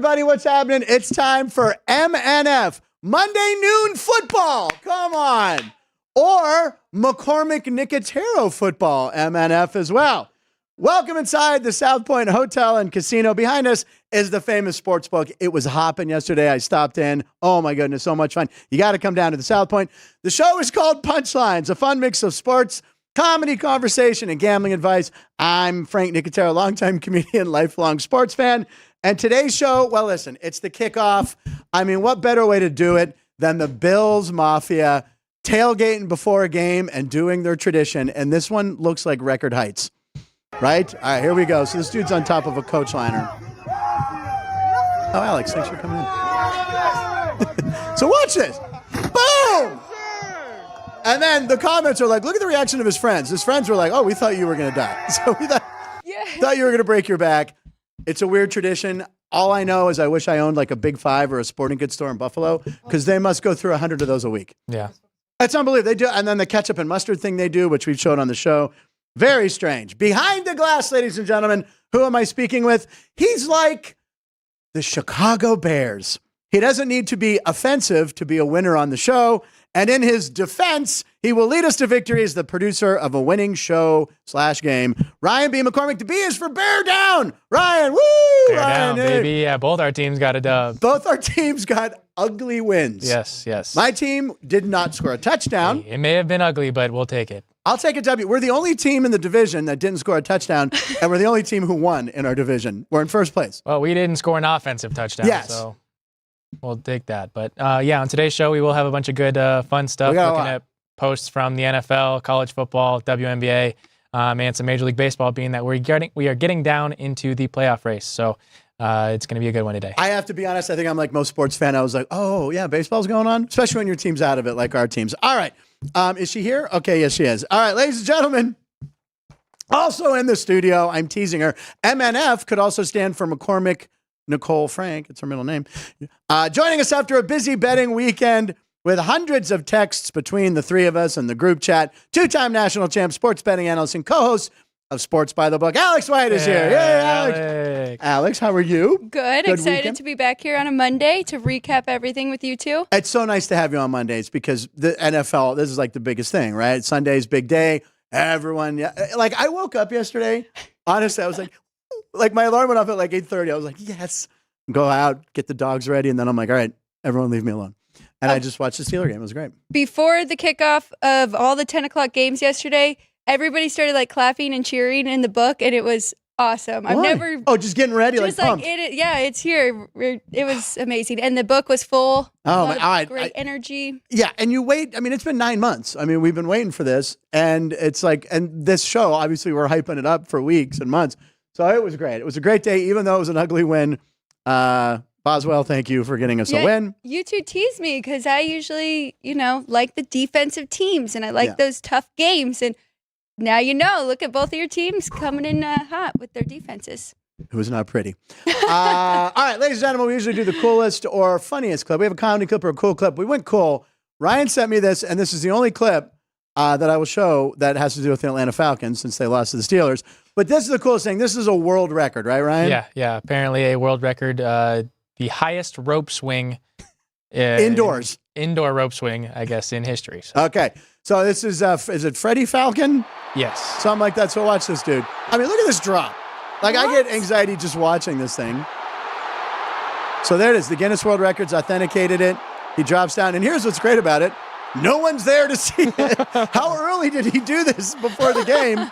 everybody, what's happening? It's time for MNF, Monday Noon Football. Come on. Or McCormick Nicotero Football, MNF as well. Welcome inside the South Point Hotel and Casino. Behind us is the famous sports book. It was hopping yesterday. I stopped in. Oh, my goodness, so much fun. You got to come down to the South Point. The show is called Punchlines, a fun mix of sports, comedy, conversation, and gambling advice. I'm Frank Nicotero, longtime comedian, lifelong sports fan. And today's show, well, listen, it's the kickoff. I mean, what better way to do it than the Bills Mafia tailgating before a game and doing their tradition. And this one looks like record heights, right? All right, here we go. So this dude's on top of a coach liner. Oh, Alex, thanks for coming in. So watch this. Boom! And then the comments are like, look at the reaction of his friends. His friends were like, oh, we thought you were going to die. So we thought you were going to break your back. It's a weird tradition. All I know is I wish I owned like a Big Five or a sporting goods store in Buffalo because they must go through 100 of those a week. Yeah. That's unbelievable. They do. And then the ketchup and mustard thing they do, which we've shown on the show. Very strange. Behind the glass, ladies and gentlemen, who am I speaking with? He's like the Chicago Bears. He doesn't need to be offensive to be a winner on the show. And in his defense, he will lead us to victory as the producer of a winning show/game. Ryan B. McCormick. The B is for Bear Down. Ryan, woo! Bear Ryan, down, baby. Yeah, both our teams got a dub. Both our teams got ugly wins. Yes. My team did not score a touchdown. It may have been ugly, but we'll take it. I'll take a W. We're the only team in the division that didn't score a touchdown, and we're the only team who won in our division. We're in first place. Well, we didn't score an offensive touchdown, so we'll take that. But on today's show, we will have a bunch of good, fun stuff. Looking at posts from the NFL, college football, WNBA, and some Major League Baseball, being that we are getting down into the playoff race. So it's going to be a good one today. I have to be honest. I think I'm like most sports fan. I was like, oh, yeah, baseball's going on, especially when your team's out of it like our team's. All right. Is she here? Okay, yes, she is. All right, ladies and gentlemen. Also in the studio, I'm teasing her. MNF could also stand for McCormick Nicole Frank. It's her middle name. Joining us after a busy betting weekend with hundreds of texts between the three of us and the group chat, two-time national champ, sports betting analyst, and co-host of Sports by the Book, Alex White is here. Yay, Alex. Alex, how are you? Good. Excited weekend? To be back here on a Monday to recap everything with you two. It's so nice to have you on Mondays because the NFL, this is like the biggest thing, right? Sunday's big day. Everyone, like I woke up yesterday. Honestly, I was like my alarm went off at like 8:30. I was like, yes. Go out, get the dogs ready. And then I'm like, all right, everyone leave me alone. And I just watched the Steeler game. It was great. Before the kickoff of all the 10 o'clock games yesterday, everybody started like clapping and cheering in the book, and it was awesome. Why? Just getting ready, just like pumped. It's here. It was amazing, and the book was full. Great energy. Yeah, and you wait. I mean, it's been 9 months. I mean, we've been waiting for this, and it's like, and this show, obviously, we're hyping it up for weeks and months. So it was great. It was a great day, even though it was an ugly win. Boswell, thank you for getting us a win. You two tease me because I usually, like the defensive teams, and I like those tough games. And now look at both of your teams coming in hot with their defenses. It was not pretty. All right, ladies and gentlemen, we usually do the coolest or funniest clip. We have a comedy clip or a cool clip. We went cool. Ryan sent me this, and this is the only clip that I will show that has to do with the Atlanta Falcons since they lost to the Steelers. But this is the coolest thing. This is a world record, right, Ryan? Yeah. Apparently a world record. The highest rope swing. Indoor rope swing, I guess, in history. So. Okay. So this is it Freddie Falcon? Yes. Something like that. So watch this, dude. I mean, look at this drop. Like, I get anxiety just watching this thing. So there it is. The Guinness World Records authenticated it. He drops down. And here's what's great about it. No one's there to see it. How early did he do this before the game?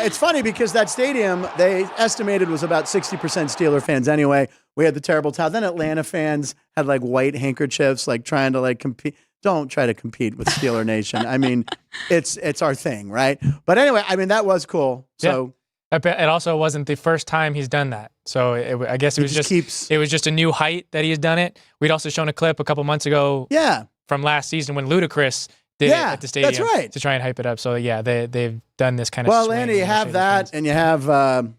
It's funny because that stadium, they estimated, was about 60% Steeler fans anyway. We had the terrible time. Then Atlanta fans had like white handkerchiefs, like trying to like compete. Don't try to compete with Steeler Nation. I mean, it's our thing, right? But anyway, I mean, that was cool. So it also wasn't the first time he's done that. So I guess it was just a new height that he's done it. We'd also shown a clip a couple months ago. From last season when Ludacris did it at the stadium. That's right. To try and hype it up. So they've done this kind of. Well, Andy, you have that, and you have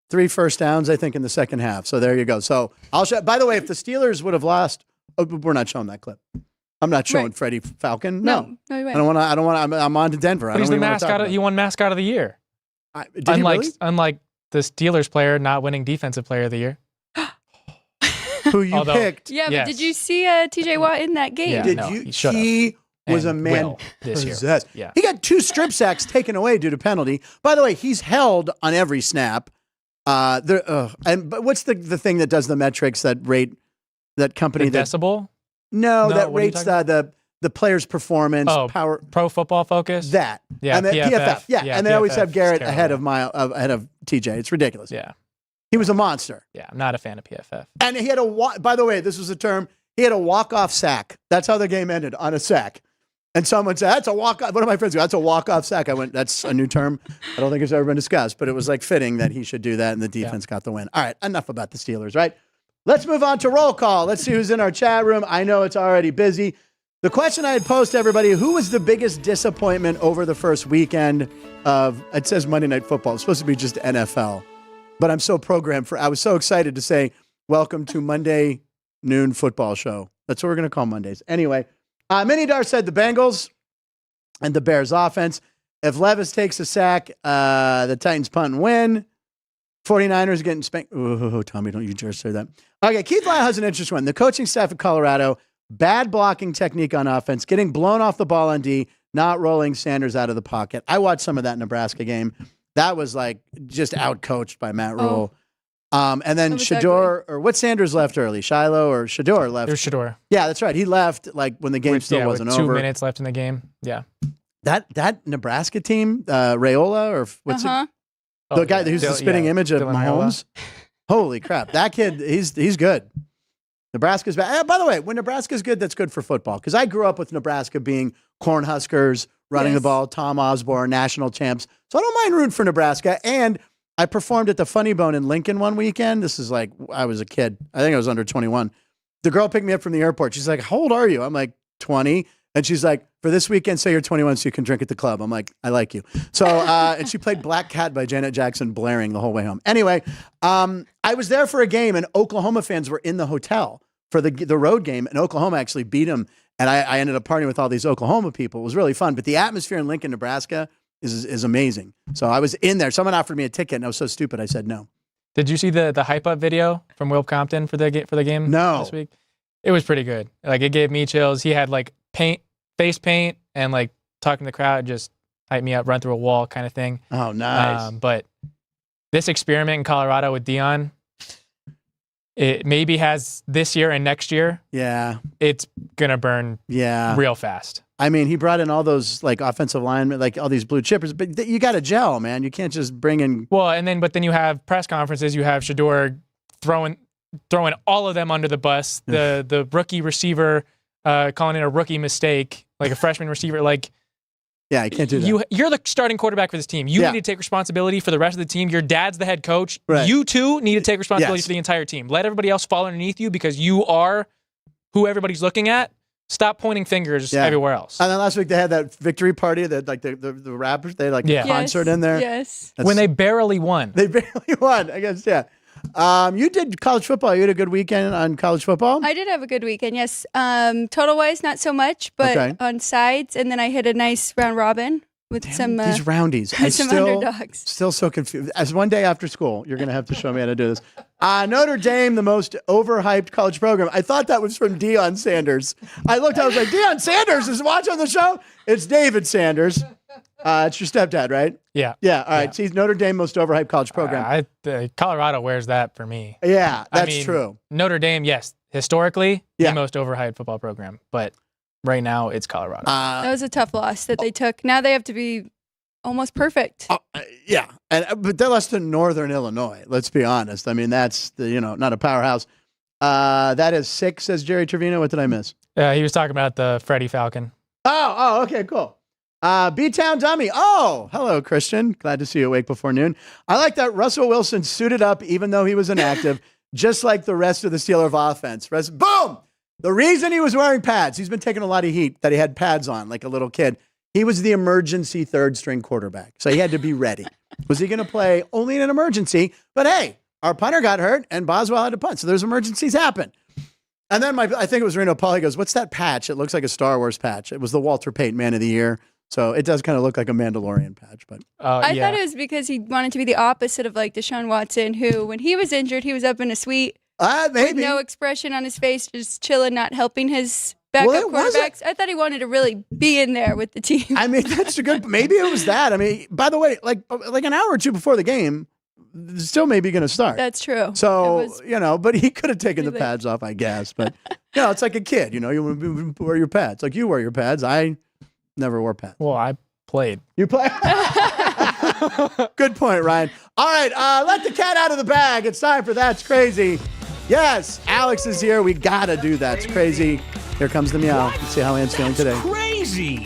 3 first downs, I think, in the second half. So there you go. So I'll show. By the way, if the Steelers would have lost, we're not showing that clip. I'm not showing Freddie Falcon. No, I don't want to. I'm on to Denver. But he's the mascot. He won mascot of the year. Unlike the Steelers player not winning defensive player of the year. who you picked. Yeah, but did you see T.J. Watt in that game? Yeah, Did no, you? He was a man this year. possessed. Yeah. He got 2 strip sacks taken away due to penalty. By the way, he's held on every snap. But what's the thing that does the metrics that rate that company the decibel? No, that rates the player's performance, power. Pro Football Focus. That. Yeah, and then PFF. Yeah, and they PFF always have Garrett ahead terrible. of TJ. It's ridiculous. Yeah. He was a monster. Yeah, I'm not a fan of PFF. And he had by the way, this was a term. He had a walk-off sack. That's how the game ended, on a sack. And someone said, that's a walk-off. One of my friends goes, that's a walk-off sack. I went, that's a new term. I don't think it's ever been discussed, but it was like fitting that he should do that, and the defense got the win. All right, enough about the Steelers, right? Let's move on to roll call. Let's see who's in our chat room. I know it's already busy. The question I had posed to everybody, who was the biggest disappointment over the first weekend of, it says Monday Night Football. It's supposed to be just NFL. But I'm so programmed I was so excited to say, welcome to Monday Noon Football Show. That's what we're going to call Mondays. Anyway, Minidar said the Bengals and the Bears offense. If Levis takes a sack, the Titans punt and win. 49ers getting spanked. Oh, Tommy, don't you dare say that. Okay, Keith Lyle has an interesting one. The coaching staff at Colorado, bad blocking technique on offense, getting blown off the ball on D, not rolling Sanders out of the pocket. I watched some of that Nebraska game. That was like just out-coached by Matt Rule. And then Shador, or what Sanders left early? Shiloh or Shador left? It was Shador. Yeah, that's right. He left like when the game still wasn't with over. 2 minutes left in the game. Yeah. That Nebraska team, Raiola, or what's it? The guy who's the spitting image of Mahomes. Holy crap. That kid, he's good. Nebraska's bad. By the way, when Nebraska's good, that's good for football. Because I grew up with Nebraska being Cornhuskers, running the ball, Tom Osborne, national champs. So I don't mind rooting for Nebraska. And I performed at the Funny Bone in Lincoln one weekend. This is like, I was a kid. I think I was under 21. The girl picked me up from the airport. She's like, how old are you? I'm like, 20. And she's like, for this weekend, say you're 21 so you can drink at the club. I'm like, I like you. So, and she played Black Cat by Janet Jackson blaring the whole way home. Anyway, I was there for a game, and Oklahoma fans were in the hotel for the road game, and Oklahoma actually beat them. And I ended up partying with all these Oklahoma people. It was really fun. But the atmosphere in Lincoln, Nebraska is amazing. So I was in there. Someone offered me a ticket, and I was so stupid. I said no. Did you see the hype up video from Will Compton for the game this week? It was pretty good. Like, it gave me chills. He had like face paint, and like talking to the crowd, just hype me up, run through a wall kind of thing. Oh, nice. But this experiment in Colorado with Deion, it maybe has this year and next year. Yeah. It's going to burn real fast. I mean, he brought in all those like offensive linemen, like all these blue chippers, but you got to gel, man. You can't just bring in. Well, but then you have press conferences. You have Shador throwing all of them under the bus. The rookie receiver calling it a rookie mistake, like a freshman receiver. Like, yeah, I can't do that. You're the starting quarterback for this team. You need to take responsibility for the rest of the team. Your dad's the head coach. Right. You too need to take responsibility for the entire team. Let everybody else fall underneath you because you are who everybody's looking at. Stop pointing fingers everywhere else. And then last week they had that victory party that like the rappers, they like a concert in there. Yes. When they barely won. They barely won, I guess, yeah. You did college football. You had a good weekend on college football? I did have a good weekend, yes. Total-wise, not so much, but on sides. And then I hit a nice round robin with these roundies. Some underdogs. Still so confused. As one day after school, you're going to have to show me how to do this. Notre Dame, the most overhyped college program. I thought that was from Deion Sanders. I was like, Deion Sanders is watching the show? It's David Sanders. It's your stepdad, right? Yeah. Yeah. All right. Yeah. See, Notre Dame, most overhyped college program. Colorado wears that for me. Yeah, that's true. Notre Dame, yes, historically, the most overhyped football program. But right now, it's Colorado. That was a tough loss that they took. Now they have to be almost perfect. Yeah. But they're less than Northern Illinois. Let's be honest. I mean, that's not a powerhouse. That is 6, says Jerry Trevino. What did I miss? He was talking about the Freddie Falcon. Oh, okay, cool. B-Town Dummy. Oh, hello, Christian. Glad to see you awake before noon. I like that Russell Wilson suited up even though he was inactive, just like the rest of the Steelers offense. Boom! The reason he was wearing pads, he's been taking a lot of heat that he had pads on like a little kid. He was the emergency third-string quarterback, so he had to be ready. Was he going to play only in an emergency? But hey, our punter got hurt, and Boswell had to punt, so there's emergencies happen. And then I think it was Reno Paul. He goes, what's that patch? It looks like a Star Wars patch. It was the Walter Payton Man of the Year. So it does kind of look like a Mandalorian patch, but I thought it was because he wanted to be the opposite of like Deshaun Watson, who when he was injured, he was up in a suite Maybe. With no expression on his face, just chilling, not helping his backup quarterbacks. I thought he wanted to really be in there with the team. I mean, that's a good. Maybe it was that. I mean, by the way, like an hour or two before the game, still maybe going to start. That's true. So but he could have taken the pads off, I guess. But it's like a kid. You wear your pads. Like you wear your pads. I never wore pads. Well, I played. You play. Good point, Ryan. All right, let the cat out of the bag. It's time for That's Crazy. Yes, Alex is here. We gotta do That's Crazy. Here comes the meow. Let's see how Ann's feeling today. Crazy.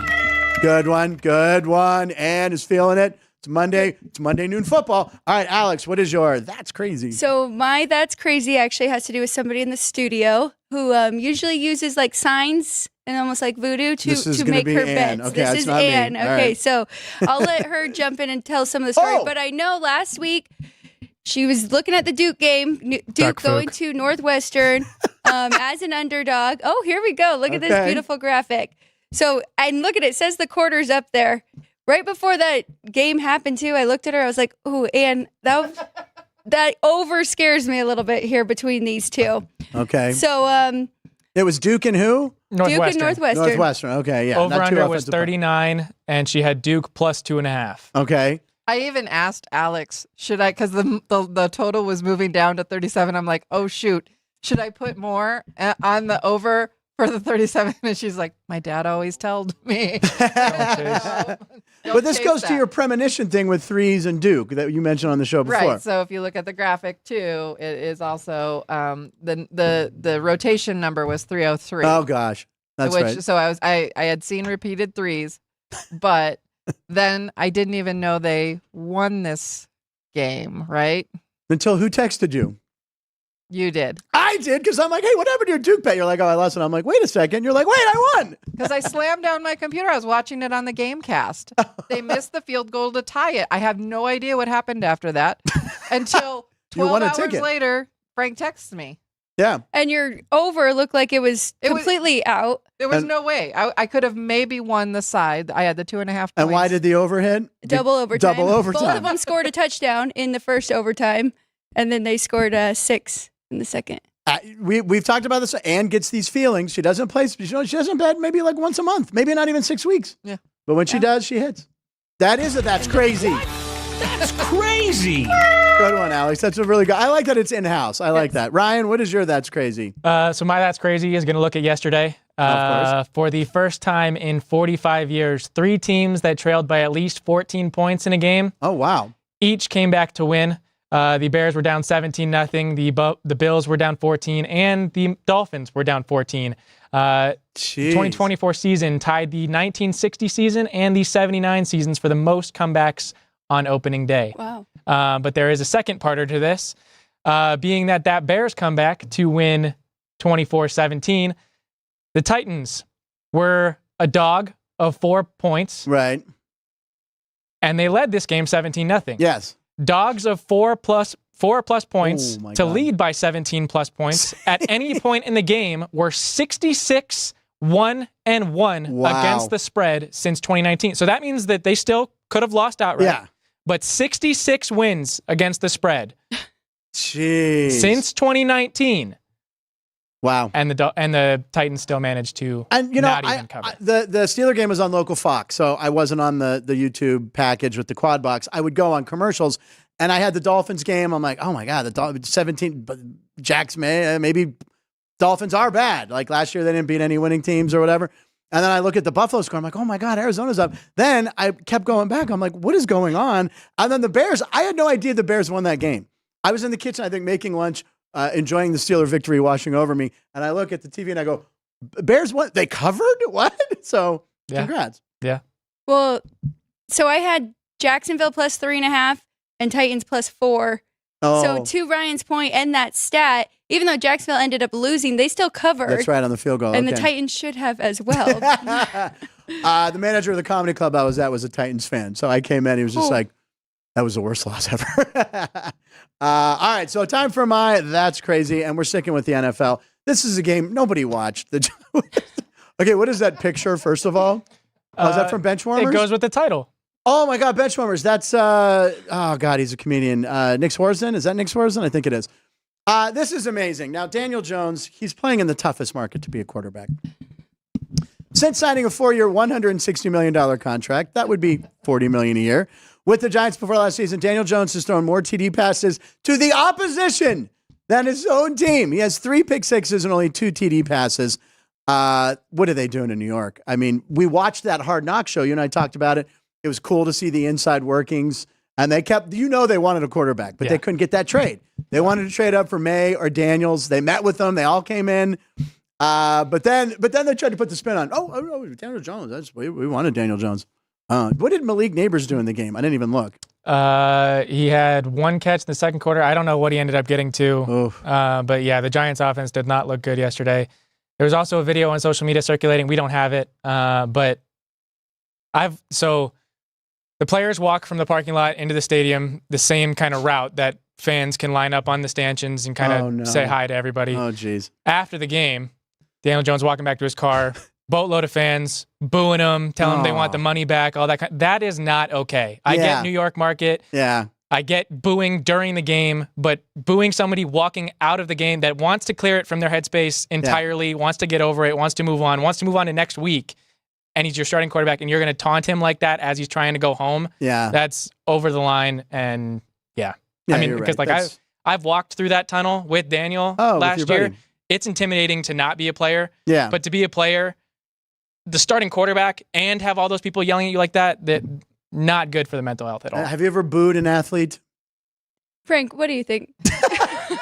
Good one. Ann is feeling it. It's Monday noon football. All right, Alex, what is your That's Crazy? So my That's Crazy actually has to do with somebody in the studio who usually uses like signs and almost like voodoo to make her Ann. bets. Okay, this is Ann. Me. Okay, right. So I'll let her jump in and tell some of the story. But I know last week she was looking at the Duke game. Duke going to Northwestern as an underdog. Oh, here we go. Look at this beautiful graphic. So, and look at it. It says the quarter's up there. Right before that game happened, too, I looked at her. I was like, ooh, Ann, that over scares me a little bit here between these two. Okay. So, it was Duke and who? Duke and Northwestern. Northwestern. Okay, yeah. Over-under was 39, and she had Duke plus 2.5. Okay. I even asked Alex, should I, because the total was moving down to 37. I'm like, oh, shoot. Should I put more on the over for the 37? And she's like, my dad always told me. But this goes to your premonition thing with threes and Duke that you mentioned on the show before. Right. So if you look at the graphic too, it is also the rotation number was 303. Oh gosh, that's right. So I had seen repeated threes, but then I didn't even know they won this game. Right. Until who texted you? You did. I did, because I'm like, hey, what happened to your Duke bet? You're like, oh, I lost it. I'm like, wait a second. You're like, wait, I won. Because I slammed down my computer. I was watching it on the Gamecast. They missed the field goal to tie it. I have no idea what happened after that until 12 hours later, Frank texts me. Yeah. And your over looked like it was completely out. There was no way. I could have maybe won the side. I had the 2.5 points. And why did the over hit? Double overtime. Both of them scored a touchdown in the first overtime, and then they scored 6 in the second. We've talked about this. Ann gets these feelings. She doesn't play. She doesn't bet maybe like once a month, maybe not even 6 weeks. Yeah. But when she does, she hits. That's crazy. That's crazy. Good one, Alex. That's a really good. I like that it's in house. I like that. Ryan, what is your That's Crazy? So my That's Crazy is going to look at yesterday. Of course. For the first time in 45 years, 3 teams that trailed by at least 14 points in a game. Oh wow! Each came back to win. The Bears were down 17-0. The Bills were down 14, and the Dolphins were down 14. 2024 season tied the 1960 season and the 79 seasons for the most comebacks on opening day. Wow. But there is a second parter to this, being that Bears comeback to win 24-17. The Titans were a dog of 4 points. Right. And they led this game 17-0. Yes. Dogs of 4 plus points to lead by 17 plus points at any point in the game were 66-1-1 against the spread since 2019. So that means that they still could have lost outright. Yeah. But 66 wins against the spread. Jeez. Since 2019. Wow. And the Titans still managed to not even cover. The Steeler game was on local Fox, so I wasn't on the YouTube package with the quad box. I would go on commercials, and I had the Dolphins game. I'm like, oh my God, the 17, Jacks, maybe Dolphins are bad. Like last year, they didn't beat any winning teams or whatever. And then I look at the Buffalo score. I'm like, oh my God, Arizona's up. Then I kept going back. I'm like, what is going on? And then the Bears, I had no idea the Bears won that game. I was in the kitchen, I think, making lunch, enjoying the Steeler victory washing over me. And I look at the TV and I go, Bears won? They covered? What? So congrats. Yeah. Well, so I had Jacksonville plus 3.5 and Titans plus 4. Oh. So to Ryan's point and that stat, even though Jacksonville ended up losing, they still covered. That's right, on the field goal. And the Titans should have as well. The manager of the comedy club I was at was a Titans fan. So I came in, he was just like, that was the worst loss ever. All right, so time for my That's Crazy, and we're sticking with the NFL. This is a game nobody watched. Okay, what is that picture, first of all? Is that from Benchwarmers? It goes with the title. Oh, my God, Benchwarmers. That's, oh, God, he's a comedian. Nick Swartzen? Is that Nick Swartzen? I think it is. This is amazing. Now, Daniel Jones, he's playing in the toughest market to be a quarterback. Since signing a 4-year, $160 million contract, that would be $40 million a year, with the Giants before last season, Daniel Jones has thrown more TD passes to the opposition than his own team. He has 3 pick sixes and only 2 TD passes. What are they doing in New York? I mean, we watched that Hard Knock show. You and I talked about it. It was cool to see the inside workings. And they kept, they wanted a quarterback, but they couldn't get that trade. They wanted to trade up for May or Daniels. They met with them. They all came in. But then they tried to put the spin on, Daniel Jones. We wanted Daniel Jones. What did Malik Neighbors do in the game? I didn't even look. He had 1 catch in the second quarter. I don't know what he ended up getting to. But yeah, the Giants offense did not look good yesterday. There was also a video on social media circulating. We don't have it. But the players walk from the parking lot into the stadium the same kind of route that fans can line up on the stanchions and kind of say hi to everybody. Oh, geez. After the game, Daniel Jones walking back to his car, boatload of fans booing him, telling him they want the money back, all that. That is not okay. I get New York market. Yeah. I get booing during the game, but booing somebody walking out of the game that wants to clear it from their headspace entirely, wants to get over it, wants to move on to next week, and he's your starting quarterback, and you're going to taunt him like that as he's trying to go home. Yeah. That's over the line, and I mean, because I've walked through that tunnel with Daniel last year. It's intimidating to not be a player. Yeah. But to be a player, the starting quarterback, and have all those people yelling at you like that not good for the mental health at all. Have you ever booed an athlete? Frank, what do you think?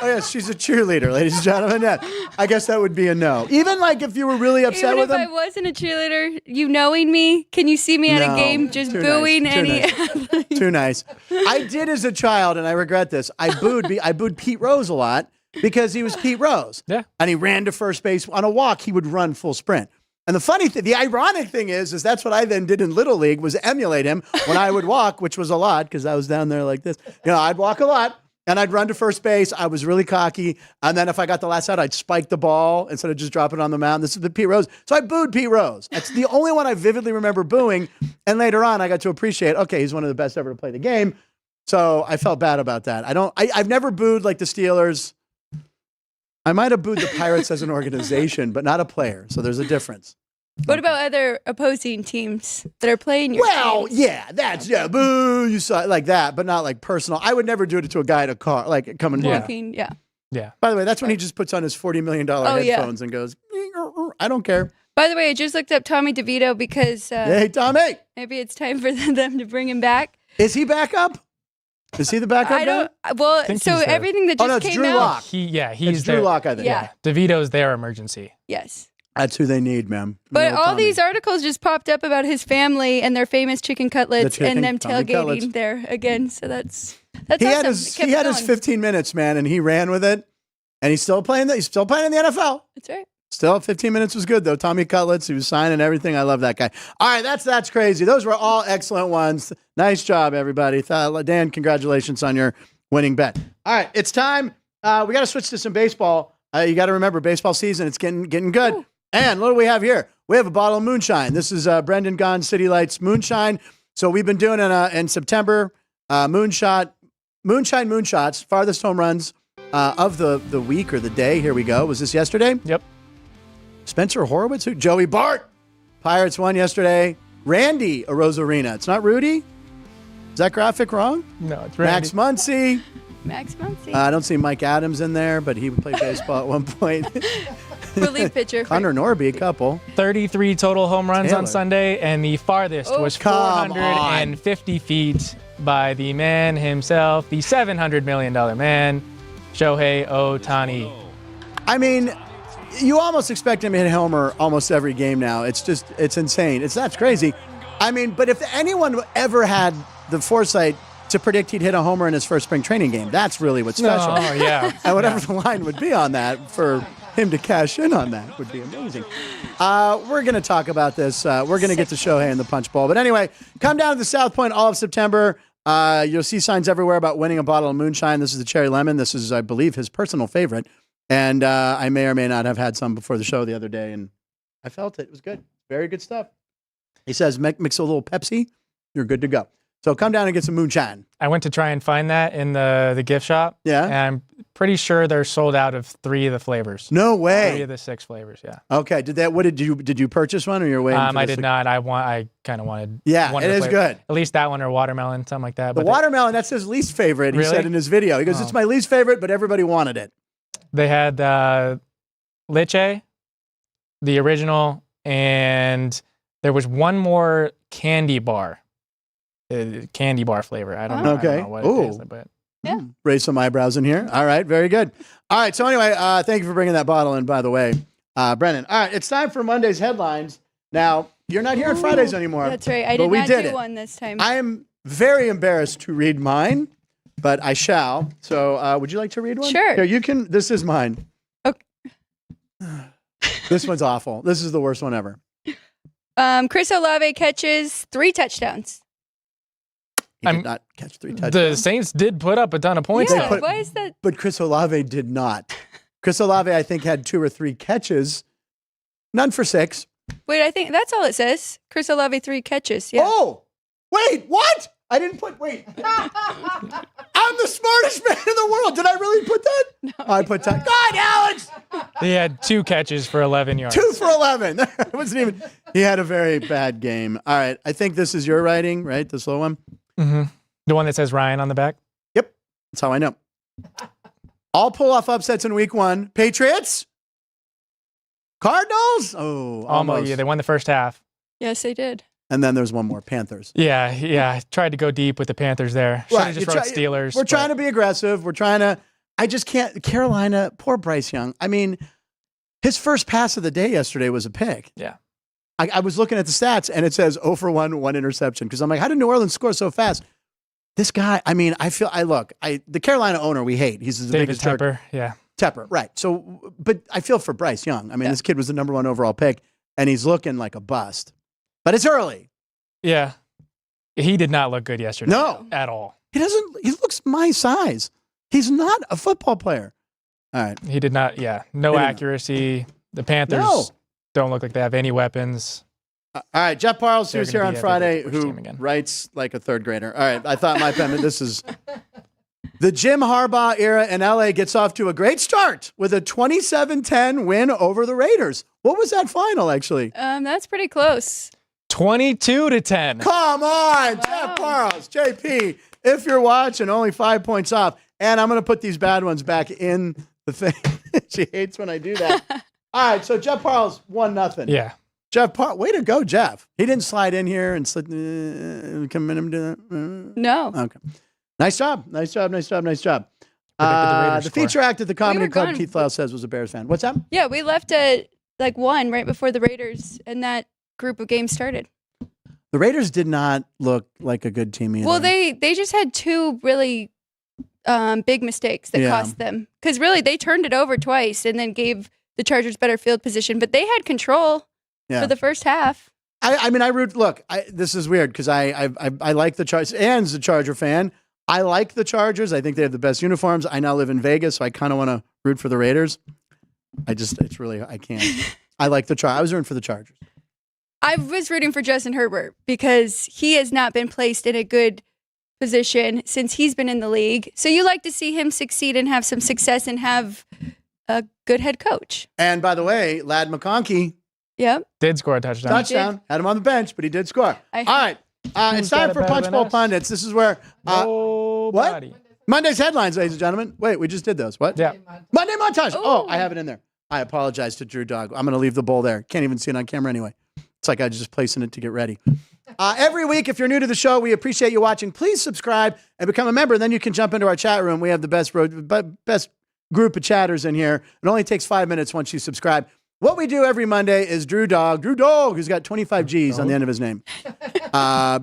Oh, yes, she's a cheerleader, ladies and gentlemen. Yeah, I guess that would be a no. Even like if you were really upset with them. Even if I wasn't a cheerleader, you knowing me, can you see me at a game just booing any athlete? Too nice. I did as a child, and I regret this. I booed Pete Rose a lot because he was Pete Rose. Yeah. And he ran to first base. On a walk, he would run full sprint. And the ironic thing is that's what I then did in Little League, was emulate him when I would walk, which was a lot because I was down there like this. I'd walk a lot. And I'd run to first base. I was really cocky. And then if I got the last out, I'd spike the ball instead of just dropping it on the mound. This is the Pete Rose. So I booed Pete Rose. That's the only one I vividly remember booing. And later on, I got to appreciate, he's one of the best ever to play the game. So I felt bad about that. I've never booed like the Steelers. I might have booed the Pirates as an organization, but not a player. So there's a difference. What about other opposing teams that are playing your teams? Boo, you saw it like that, but not like personal. I would never do it to a guy in a car, like coming walking, Yeah. By the way, that's when he just puts on his $40 million headphones and goes, I don't care. By the way, I just looked up Tommy DeVito because hey, Tommy. Maybe it's time for them to bring him back. Is he back up? Is he the backup? I don't. Well, so everything that just came Drew out. Lock. He's Drew Lock, I think. Yeah. DeVito's their emergency. Yes. That's who they need, ma'am. But all these articles just popped up about his family and their famous chicken cutlets and them tailgating there again. So that's awesome. He had his 15 minutes, man, and he ran with it. And he's still playing. He's still playing in the NFL. That's right. Still, 15 minutes was good though. Tommy Cutlets, he was signing everything. I love that guy. All right, that's crazy. Those were all excellent ones. Nice job, everybody. Dan, congratulations on your winning bet. All right, it's time. We got to switch to some baseball. You got to remember, baseball season. It's getting good. Ooh. And what do we have here? We have a bottle of moonshine. This is Brendan Gaughan City Lights moonshine. So we've been doing in September moonshots, farthest home runs of the week or the day. Here we go. Was this yesterday? Yep. Spencer Horwitz, Joey Bart. Pirates won yesterday. Randy Arozarena. It's not Rudy? Is that graphic wrong? No, it's Randy. Max Muncy. Max Muncy. I don't see Mike Adams in there, but he played baseball at one point. Relief pitcher. Connor Norby, a couple. 33 total home runs on Sunday, and the farthest was 450 feet by the man himself, the $700 million man, Shohei Ohtani. I mean, you almost expect him to hit a homer almost every game now. It's insane. That's crazy. I mean, but if anyone ever had the foresight to predict he'd hit a homer in his first spring training game, that's really what's special. Oh, yeah. And whatever the line would be on that, for him to cash in on that would be amazing. We're going to talk about this. We're going to get to Shohei in the Punch Bowl. But anyway, come down to the South Point all of September. You'll see signs everywhere about winning a bottle of moonshine. This is the Cherry Lemon. This is, I believe, his personal favorite. And I may or may not have had some before the show the other day, and I felt it. It was good. Very good stuff. He says, mix a little Pepsi. You're good to go. So come down and get some moonshine. I went to try and find that in the gift shop. Yeah. And I'm pretty sure they're sold out of 3 of the flavors. No way. 3 of the 6 flavors, yeah. Okay. Did you purchase one or you're waiting for I did not. I kind of wanted one. It is good. At least that one or watermelon, something like that. The watermelon, that's his least favorite, he said in his video. He goes, it's my least favorite, but everybody wanted it. They had Leche, the original, and there was one more candy bar flavor. I don't know, I don't know what it is, but yeah. Raise some eyebrows in here. All right, very good. All right, so anyway, thank you for bringing that bottle in, by the way, Brennan. All right, it's time for Monday's headlines. Now, you're not here on Fridays anymore. That's right. I did not do one this time. I am very embarrassed to read mine, but I shall. So would you like to read one? Sure. Here, you can. This is mine. Okay. This one's awful. This is the worst one ever. Chris Olave catches 3 touchdowns. He did not catch 3 touchdowns. The Saints did put up a ton of points. Yeah, why is that? But Chris Olave did not. Chris Olave, I think, had 2 or 3 catches. None for 6. Wait, I think that's all it says. Chris Olave 3 catches. Yeah. Oh, wait, what? I didn't put, wait. I'm the smartest man in the world. Did I really put that? No. I put that. God, Alex! He had 2 catches for 11 yards. 2 for 11. It wasn't even, he had a very bad game. All right, I think this is your writing, right? The slow one? Mm-hmm. The one that says Ryan on the back? Yep, that's how I know. All pull-off upsets in week 1. Patriots? Cardinals? Oh, almost. Yeah, they won the first half. Yes, they did. And then there's one more, Panthers. Yeah. I tried to go deep with the Panthers there. Should have just wrote Steelers. We're trying to be aggressive. We're trying to, I just can't, Carolina, poor Bryce Young. I mean, his first pass of the day yesterday was a pick. Yeah. I was looking at the stats and it says 0 for 1 interception. Because I'm like, how did New Orleans score so fast? This guy, I mean, the Carolina owner we hate. He's the biggest Tepper, yeah. Tepper, right. So, but I feel for Bryce Young. I mean, this kid was the number 1 overall pick and he's looking like a bust. But it's early. Yeah. He did not look good yesterday. No. At all. He looks my size. He's not a football player. All right. He did not, no accuracy. The Panthers don't look like they have any weapons. All right, Jeff Parles, who was here on Friday, who again. writes like a 3rd grader. All right, I thought my pen, this is the Jim Harbaugh era in LA gets off to a great start with a 27-10 win over the Raiders. What was that final, actually? That's pretty close. 22-10. Come on, Jeff Parles, JP. If you're watching, only 5 points off. And I'm going to put these bad ones back in the thing. She hates when I do that. All right, so Jeff Parles, 1-0. Yeah. Jeff Parles, way to go, Jeff. He didn't slide in here and come in and do that. No. Okay. Nice job. The score. feature act at the Comedy Club, gone. Keith Lyle says, was a Bears fan. What's that? Yeah, we left at 1 right before the Raiders and that group of games started. The Raiders did not look like a good team either. Well, they just had 2 really big mistakes that cost them. Because really, they turned it over twice and then gave the Chargers better field position. But they had control for the first half. I mean, this is weird because I like the Chargers. Ann's a Charger fan. I like the Chargers. I think they have the best uniforms. I now live in Vegas, so I kind of want to root for the Raiders. I can't. I like the Chargers. I was rooting for the Chargers. I was rooting for Justin Herbert because he has not been placed in a good position since he's been in the league. So you like to see him succeed and have some success and have a good head coach. And by the way, Lad McConkey did score a touchdown. Had him on the bench, but he did score. All right. It's time for Punch Bowl Pundits. This is where what? Monday's headlines, ladies and gentlemen. Wait, we just did those. What? Yeah. Monday montage. Oh, I have it in there. I apologize to Drew Dog. I'm going to leave the bowl there. Can't even see it on camera anyway. It's like I was just placing it to get ready. Every week, if you're new to the show, we appreciate you watching. Please subscribe and become a member. Then you can jump into our chat room. We have the best group of chatters in here. It only takes 5 minutes once you subscribe. What we do every Monday is Drew Dog, who's got 25 G's on the end of his name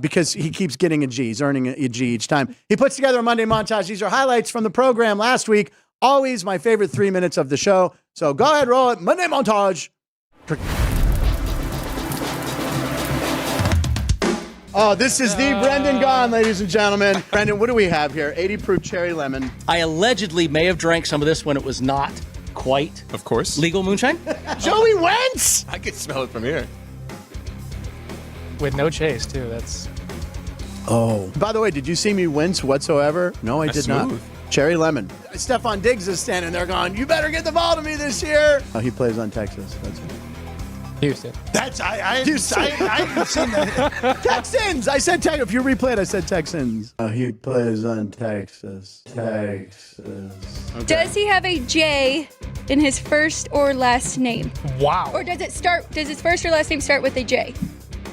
because he keeps getting a G. He's earning a G each time. He puts together a Monday montage. These are highlights from the program last week. Always my favorite 3 minutes of the show. So go ahead, roll it. Monday montage. Oh, this is the Brendan Gaughan, ladies and gentlemen. Brendan, what do we have here? 80 proof cherry lemon. I allegedly may have drank some of this when it was not quite, of course, legal moonshine. Joey Wentz! I could smell it from here. With no chase, too. That's... Oh. By the way, did you see me wince whatsoever? No, I did not. Cherry lemon. Stephon Diggs is standing there going, you better get the ball to me this year. Oh, he plays on Texas. That's it. Houston. I haven't seen that. Texans. I said Texans. If you replay it, I said Texans. Oh, he plays on Texas. Texas. Okay. Does he have a J in his first or last name? Wow. Or does his first or last name start with a J?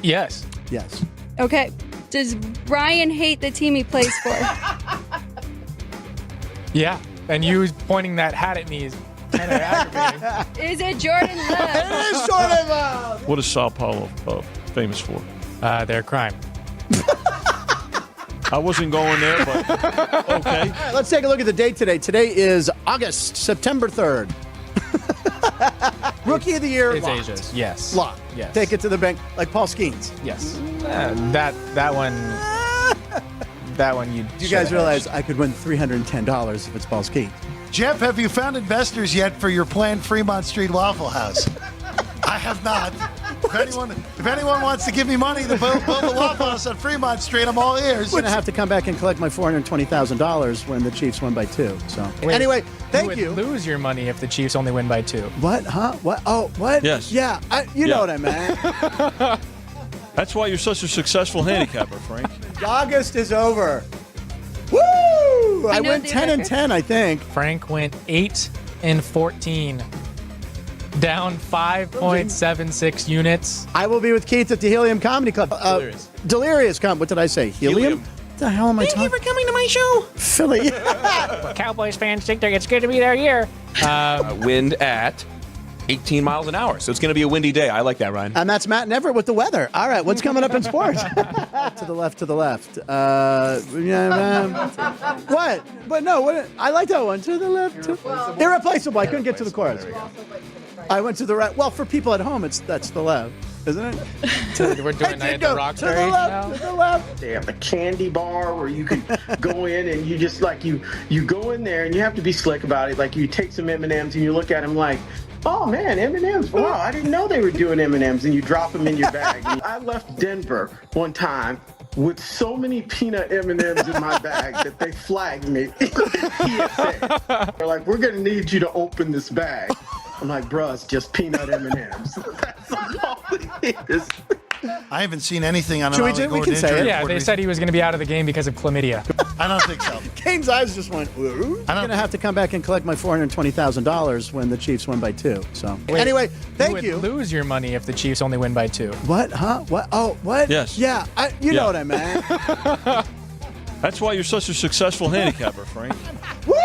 Yes. Yes. Okay. Does Ryan hate the team he plays for? Yeah. And you pointing that hat at me is kind of aggravating. Is it Jordan Love? It is Jordan Love. What is Sao Paulo famous for? Their crime. I wasn't going there, but okay. All right, let's take a look at the date today. Today is September 3rd. Rookie of the year. It's locked. Asia's. Yes. Locked. Yes. Take it to the bank, like Paul Skeens. Yes. That one. That one you. Do you guys realize I could win $310 if it's Paul Skeens? Jeff, have you found investors yet for your planned Fremont Street Waffle House? I have not. If anyone wants to give me money to build a Waffle House on Fremont Street, I'm all ears. I'm going to have to come back and collect my $420,000 when the Chiefs win by 2. So anyway, thank you. You would lose your money if the Chiefs only win by 2. What? Huh? What? Oh, what? Yes. Yeah. You know what I meant. That's why you're such a successful handicapper, Frank. August is over. Woo! I went 10-10, I think. Frank went 8-14. Down 5.76 units. I will be with Keith at the Helium Comedy Club. Delirious. What did I say? Helium? What the hell am I talking? Thank you for coming to my show. Philly. Cowboys fans think it's good to be their year. Wind at 18 miles an hour. So it's going to be a windy day. I like that, Ryan. And that's Matt and Everett with the weather. All right, what's coming up in sports? To the left. What? But no, what? I like that one. To the left. Irreplaceable. I couldn't get to the chorus. I went to the right. Well, for people at home, that's the left, isn't it? We're doing Night at the Roxbury now. To the left. They have a candy bar where you can go in and you just you go in there and you have to be slick about it. Like you take some M&Ms and you look at them like, oh man, M&Ms. Wow, I didn't know they were doing M&Ms, and you drop them in your bag. I left Denver one time with so many peanut M&Ms in my bag that they flagged me. TSA. They're like, we're gonna need you to open this bag. I'm like, bruh, it's just peanut M&Ms. That's all it is. I haven't seen anything on We can say it. Yeah, they said he was going to be out of the game because of chlamydia. I don't think so. Kane's eyes just went, ooh. I'm going to have to come back and collect my $420,000 when the Chiefs win by 2. So anyway, thank you. You would lose your money if the Chiefs only win by 2. What? Huh? What? Oh, what? Yes. Yeah, you know what I meant. That's why you're such a successful handicapper, Frank. Woo!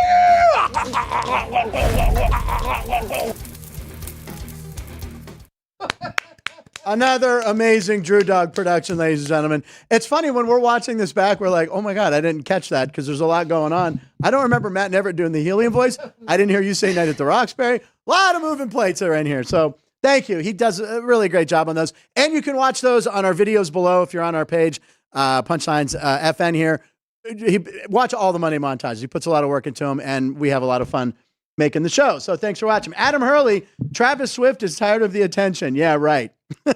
Another amazing Drew Dog production, ladies and gentlemen. It's funny when we're watching this back, we're like, oh my God, I didn't catch that because there's a lot going on. I don't remember Matt and Everett doing the Helium voice. I didn't hear you say Night at the Roxbury. A lot of moving plates are in here. So thank you. He does a really great job on those. And you can watch those on our videos below if you're on our page, Punchlines FN here. Watch all the Monday montages. He puts a lot of work into them, and we have a lot of fun making the show. So thanks for watching. Adam Hurley, Travis Swift is tired of the attention. Yeah, right. All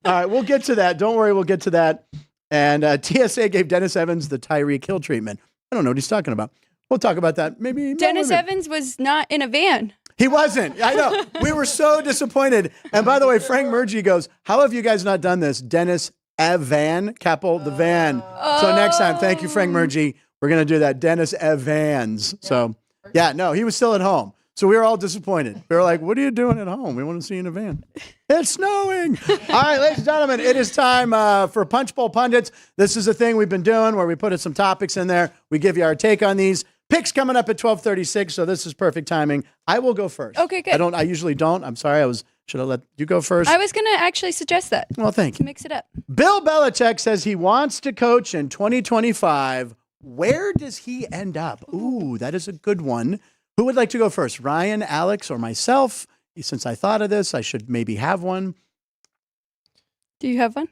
right, we'll get to that. Don't worry, we'll get to that. And TSA gave Dennis Evans the Tyreek Hill treatment. I don't know what he's talking about. We'll talk about that. Maybe Dennis Evans was not in a van. He wasn't. I know. We were so disappointed. And by the way, Frank Murgy goes, how have you guys not done this? Dennis Evan, capital the van. So next time, thank you, Frank Murgy. We're going to do that. Dennis Evans. So yeah, no, he was still at home. So we were all disappointed. We were like, what are you doing at home? We want to see you in a van. It's snowing. All right, ladies and gentlemen, it is time for Punch Bowl Pundits. This is a thing we've been doing where we put some topics in there. We give you our take on these. Picks coming up at 12:36, so this is perfect timing. I will go first. Okay, good. I usually don't. I'm sorry. Should have let you go first. I was going to actually suggest that. Well, thank you. Mix it up. Bill Belichick says he wants to coach in 2025. Where does he end up? Ooh, that is a good one. Who would like to go first? Ryan, Alex, or myself? Since I thought of this, I should maybe have one. Do you have one?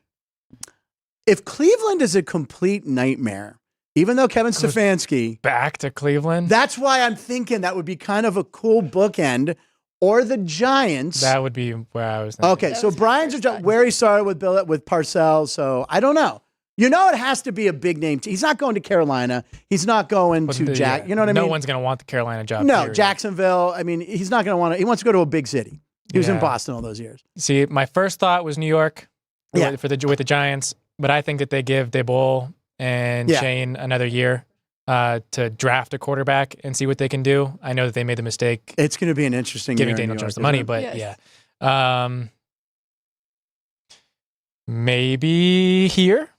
If Cleveland is a complete nightmare, even though Kevin Stefanski back to Cleveland, that's why I'm thinking that would be kind of a cool bookend. Or the Giants. That would be where I was thinking. Okay, so Brian's where he started with Parcells. So I don't know. You know it has to be a big name. He's not going to Carolina. He's not going to Jack. You know what I mean? No one's going to want the Carolina job. No, period. Jacksonville. I mean, he's not going to want to. He wants to go to a big city. He was in Boston all those years. See, my first thought was New York Yeah. with the Giants, but I think that they give Daboll and Shane another year to draft a quarterback and see what they can do. I know that they made the mistake. It's going to be an interesting giving year Daniel in New Jones York, the money, Yes. but maybe here.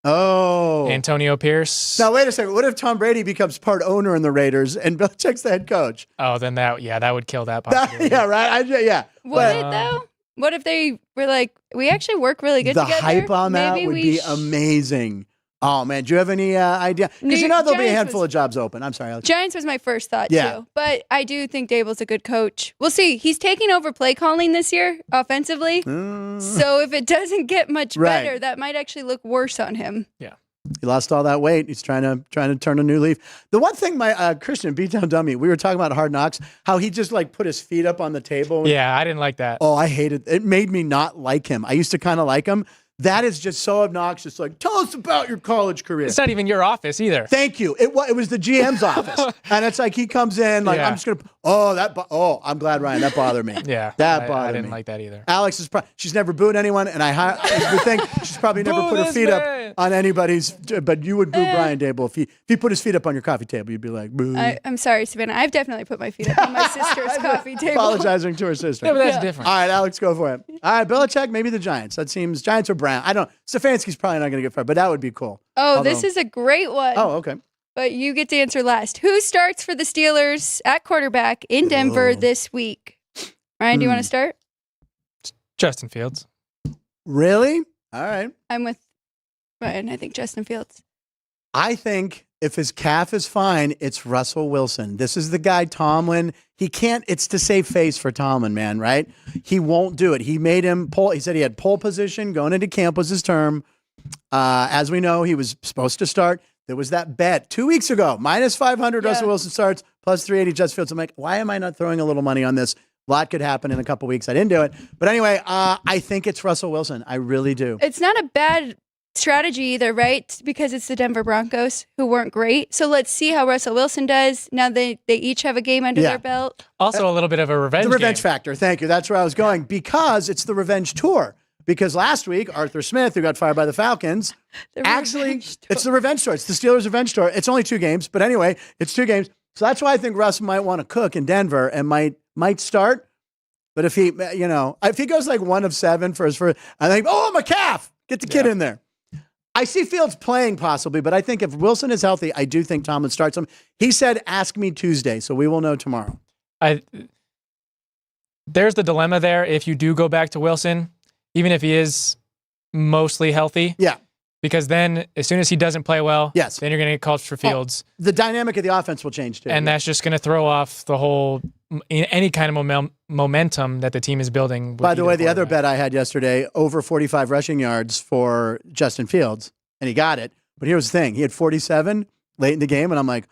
Oh. Antonio Pierce. Now, wait a second. What if Tom Brady becomes part owner in the Raiders and Belichick's the head coach? Oh, then that would kill that possibility. Yeah, right? Would it, though? What if they were like, we actually work really good the together? hype on that Maybe would we be amazing. Oh, man. Do you have any idea? Because you know there'll be a handful of jobs open. I'm sorry, Alex. Giants was my first thought, Yeah. too. But I do think Dable's a good coach. We'll see. He's taking over play calling this year offensively. So if it doesn't get much Right. better, that might actually look worse on him. Yeah. He lost all that weight. He's trying to turn a new leaf. The one thing my Christian Beatdown Dummy, we were talking about Hard Knocks, how he just like put his feet up on the table. Yeah, I didn't like that. Oh, I hated it. It made me not like him. I used to kind of like him. That is just so obnoxious. Like, tell us about your college career. It's not even your office either. Thank you. It was the GM's office. And it's like he comes in, like, Yeah. I'm just going to, I'm glad, Ryan, that bothered me. Yeah. That bothered I me. didn't like that either. Alex is she's never booed anyone, and I would think she's probably never Boo put her this feet man. up on anybody's, but you would boo Brian Dable. If he put his feet up on your coffee table, you'd be like, boo. I'm sorry, Savannah. I've definitely put my feet up on my sister's coffee table. Apologizing to her sister. Yeah, but that's different. All right, Alex, go for it. All right, Belichick, maybe the Giants. That seems, Giants or Brown. I don't, Stefanski's probably not going to get fired, but that would be cool. Oh, this is a great one. Oh, okay. But you get to answer last. Who starts for the Steelers at quarterback in Denver this week? Ryan, do you want to start? Justin Fields. Really? All right. I'm with Ryan. I think Justin Fields. I think if his calf is fine, it's Russell Wilson. This is the guy, Tomlin. He can't, it's to save face for Tomlin, man, right? He won't do it. He made him he said he had pole position going into camp was his term. As we know, he was supposed to start. There was that bet 2 weeks ago, minus 500, Russell Wilson starts, plus 380, Justin Fields. I'm like, why am I not throwing a little money on this? A lot could happen in a couple weeks. I didn't do it. But anyway, I think it's Russell Wilson. I really do. It's not a bad strategy either, right? Because it's the Denver Broncos who weren't great. So let's see how Russell Wilson does. Now they each have a game under their belt. Also a little bit of a revenge The revenge game. factor. Thank you. That's where I was going. Because it's the revenge tour. Because last week, Arthur Smith, who got fired by the Falcons, it's the revenge tour. It's the Steelers' revenge tour. It's only 2 games. But anyway, it's 2 games. So that's why I think Russ might want to cook in Denver and might start. But if he goes like 1 of 7 for his first, I think, McCaff, get the kid in there. I see Fields playing possibly, but I think if Wilson is healthy, I do think Tomlin starts him. He said, ask me Tuesday, so we will know tomorrow. There's the dilemma there. If you do go back to Wilson, even if he is mostly healthy. Yeah. Because then as soon as he doesn't play well, then you're going to get called for Fields. The dynamic of the offense will change too. And that's just going to throw off the whole, any kind of momentum that the team is building. By the way, the other bet I had yesterday, over 45 rushing yards for Justin Fields, and he got it. But here's the thing. He had 47 late in the game, and I'm like,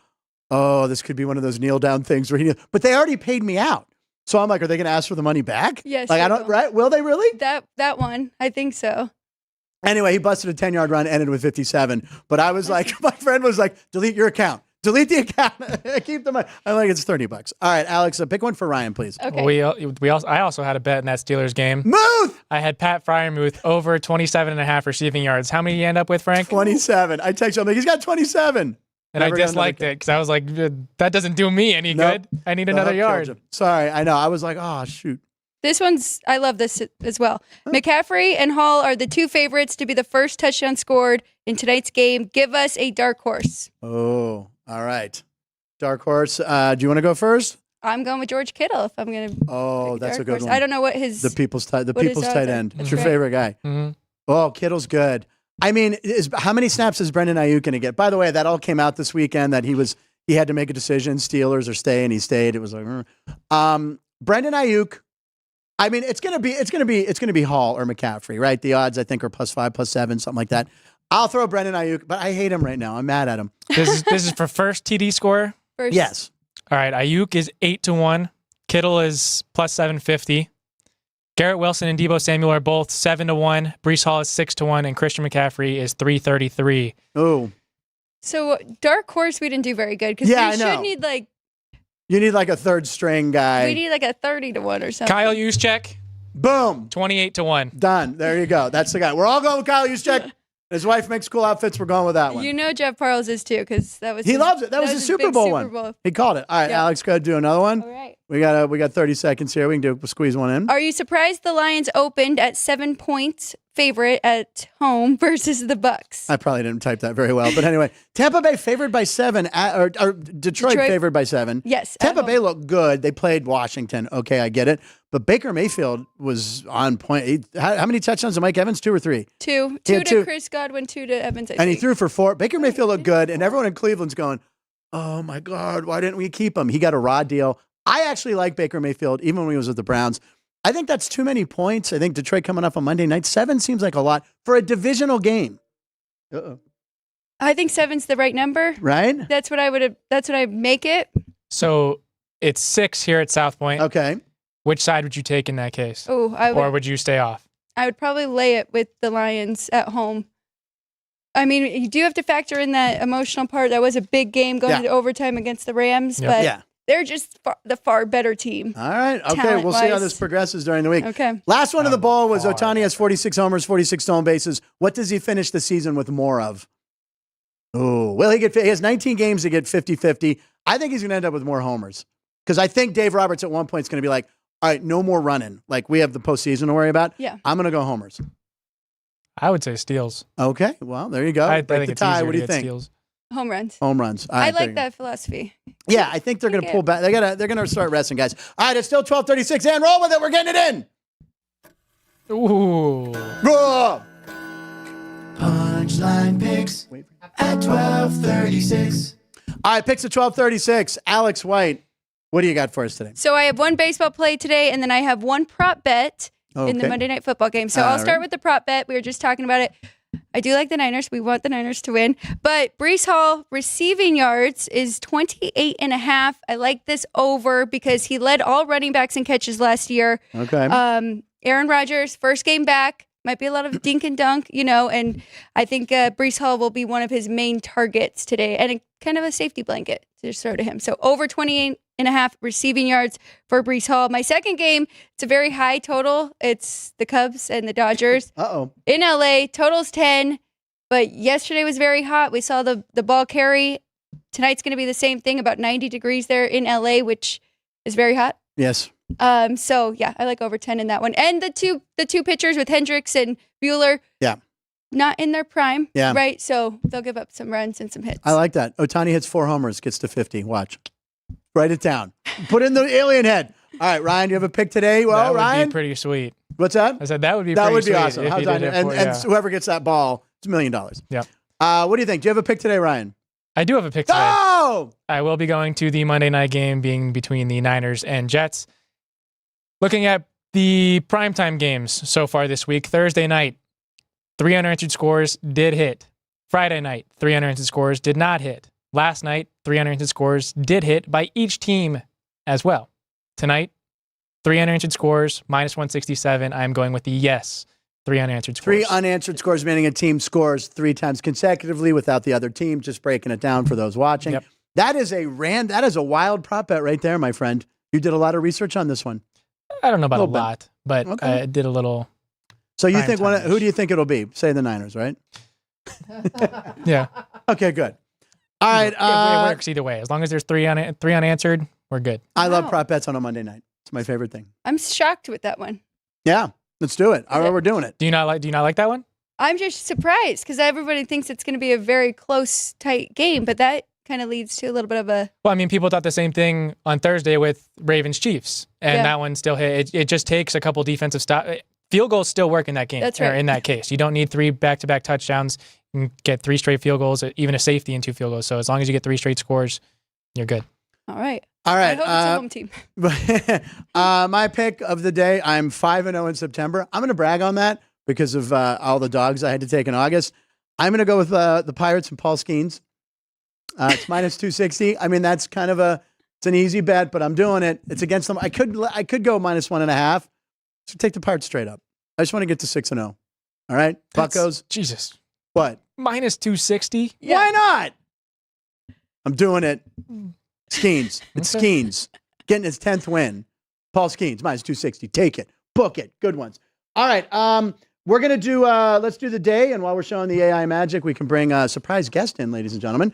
oh, this could be one of those kneel down things where but they already paid me out. So I'm like, are they going to ask for the money back? Yes. Like, I don't, right? Will they really? That one, I think so. Anyway, he busted a 10-yard run, ended with 57. But I was like, my friend was like, delete your account. Delete the account. Keep the money. I'm like, it's $30. All right, Alex, pick one for Ryan, please. Okay. I also had a bet in that Steelers game. Move! I had Pat Fryermuth over 27.5 receiving yards. How many did you end up with, Frank? 27. I texted him, I'm like, he's got 27. And I disliked it because I was like, that doesn't do me any good. I need another yard. Sorry, I know. I was like, oh, shoot. This I love this as well. McCaffrey and Hall are the 2 favorites to be the first touchdown scored in tonight's game. Give us a dark horse. Oh, all right. Dark horse. Do you want to go first? I'm going with George Kittle if I'm going to. Oh, that's a good one. I don't know what his. The people's tight end. It's your right. favorite guy. Mm-hmm. Oh, Kittle's good. I mean, how many snaps is Brendan Ayuk going to get? By the way, that all came out this weekend that he had to make a decision, Steelers or stay, and he stayed. It was like, Brendan Ayuk. I mean, it's gonna be Hall or McCaffrey, right? The odds I think are +5, +7, something like that. I'll throw Brendan Ayuk, but I hate him right now. I'm mad at him. This is for first TD scorer. Yes. All right, Ayuk is 8-1. Kittle is +750. Garrett Wilson and Deebo Samuel are both 7-1. Breece Hall is 6-1, and Christian McCaffrey is 333. Oh. So dark horse, we didn't do very good because we should need like. You need like a third string guy. We need like a 30-1 or something. Kyle Juszczyk. Boom. 28-1. Done. There you go. That's the guy. We're all going with Kyle Juszczyk. His wife makes cool outfits. We're going with that one. You know Jeff Parles is too, because that was he loves it. That was his Super Bowl one. He called it. All right, Alex, go ahead do another one. All right. We got 30 seconds here. We can squeeze one in. Are you surprised the Lions opened at 7-point favorite at home versus the Bucks? I probably didn't type that very well, but anyway, Tampa Bay favored by 7, or Detroit favored by 7. Yes. Tampa Bay looked good. They played Washington. Okay, I get it. But Baker Mayfield was on point. How many touchdowns to Mike Evans? 2 or 3? 2. 2 to Chris Godwin, 2 to Evans. And he threw for 4. Baker Mayfield looked good, and everyone in Cleveland's going, oh my God, why didn't we keep him? He got a raw deal. I actually like Baker Mayfield, even when he was with the Browns. I think that's too many points. I think Detroit coming up on Monday night, 7 seems like a lot for a divisional game. Uh-oh. I think 7's the right number. Right? That's what I make it. So it's 6 here at South Point. Okay. Which side would you take in that case? Or would you stay off? I would probably lay it with the Lions at home. I mean, you do have to factor in that emotional part. That was a big game going into overtime against the Rams, but they're just the far better team. All right. Okay. We'll see how this progresses during the week. Okay. Last one of the ball was Ohtani has 46 homers, 46 stolen bases. What does he finish the season with more of? Oh, well, he has 19 games to get 50-50. I think he's going to end up with more homers because I think Dave Roberts at one point is going to be like, all right, no more running. Like we have the postseason to worry about. Yeah. I'm going to go homers. I would say steals. Okay. Well, there you go. I think it's tie. easier What do to you get think? steals. Home runs. Home runs. I like that philosophy. Yeah, I think they're going to pull back. They're going to start resting, guys. All right, it's still 12:36. And roll with it. We're getting it in. Ooh. Roll. Punchline picks at 12:36. All right, picks at 12:36. Alex White, what do you got for us today? So I have one baseball play today, and then I have one prop bet in the Monday Night Football game. So I'll start with the prop bet. We were just talking about it. I do like the Niners. We want the Niners to win. But Breece Hall receiving yards is 28.5. I like this over because he led all running backs in catches last year. Okay. Aaron Rodgers, first game back. Might be a lot of dink and dunk, and I think Breece Hall will be one of his main targets today and kind of a safety blanket to just throw to him. So over 28.5 receiving yards for Breece Hall. My second game, it's a very high total. It's the Cubs and the Dodgers. In LA, total's 10, but yesterday was very hot. We saw the ball carry. Tonight's going to be the same thing, about 90 degrees there in LA, which is very hot. Yes. So yeah, I like over 10 in that one. And the two pitchers with Hendricks and Bueller. Yeah. Not in their prime. Yeah. Right. So they'll give up some runs and some hits. I like that. Ohtani hits 4 homers, gets to 50. Watch. Write it down. Put in the alien head. All right, Ryan, do you have a pick today? Well, that would Ryan, be pretty sweet. What's that? I said that would be pretty sweet. Awesome. If How's he did that? it And whoever gets that ball, it's $1 million. Yeah. What do you think? Do you have a pick today, Ryan? I do have a pick today. Oh! I will be going to the Monday night game being between the Niners and Jets. Looking at the primetime games so far this week, Thursday night, 3 unanswered scores did hit. Friday night, 3 unanswered scores did not hit. Last night, 3 unanswered scores did hit by each team as well. Tonight, 3 unanswered scores, minus 167. I'm going with the yes. 3 unanswered scores. 3 unanswered scores, meaning a team scores 3 times consecutively without the other team. Just breaking it down for those watching. Yep. That is a wild prop bet right there, my friend. You did a lot of research on this one. I don't know about a lot, but okay. I did a little. So you think who do you think it'll be? Say the Niners, right? Yeah. Okay, good. All right. It works either way. As long as there's 3 unanswered, we're good. I love prop bets on a Monday night. It's my favorite thing. I'm shocked with that one. Yeah, let's do it. All right, we're doing it. Do you not like that one? I'm just surprised because everybody thinks it's going to be a very close, tight game, but that kind of leads to a little bit of a. Well, I mean, people thought the same thing on Thursday with Ravens Chiefs, and that one still hit. It just takes a couple defensive stop. Field goals still work in that game. That's right. Or in that case, you don't need 3 back-to-back touchdowns. You can get 3 straight field goals, even a safety and 2 field goals. So as long as you get 3 straight scores, you're good. All right. All right. I hope it's a home team. My pick of the day, I'm 5-0 in September. I'm going to brag on that because of all the dogs I had to take in August. I'm going to go with the Pirates and Paul Skeens. It's minus 260. I mean, that's kind of it's an easy bet, but I'm doing it. It's against them. I could go minus 1.5, So take the Pirates straight up. I just want to get to 6-0. All right, Buccos. Jesus. What? Minus 260. Yeah. Why not? I'm doing it. Skeens. It's Skeens. Getting his 10th win. Paul Skeens, minus 260. Take it. Book it. Good ones. All right. We're going to do, let's do the day. And while we're showing the AI magic, we can bring a surprise guest in, ladies and gentlemen.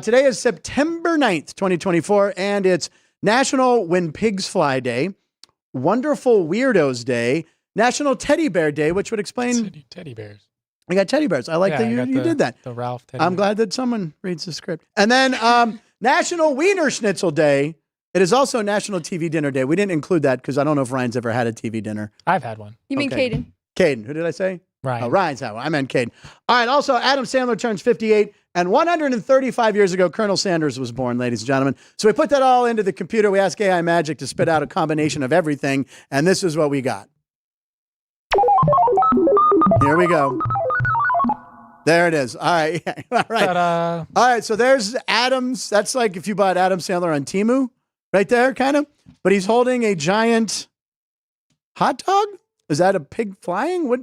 Today is September 9th, 2024, and it's National When Pigs Fly Day, Wonderful Weirdos Day, National Teddy Bear Day, which would explain... Teddy bears. I got teddy bears. I like that you did that. The Ralph teddy I'm bear. glad that someone reads the script. And then National Wiener Schnitzel Day. It is also National TV Dinner Day. We didn't include that because I don't know if Ryan's ever had a TV dinner. I've had one. You mean Okay. Caden? Caden. Who did I say? Ryan. Oh, Ryan's had one. I meant Caden. All right. Also, Adam Sandler turns 58. And 135 years ago, Colonel Sanders was born, ladies and gentlemen. So we put that all into the computer. We ask AI Magic to spit out a combination of everything. And this is what we got. Here we go. There it is. All right. All right. Ta-da. All right. So there's Adam's. That's like if you bought Adam Sandler on Temu right there, kind of. But he's holding a giant hot dog. Is that a pig flying? What?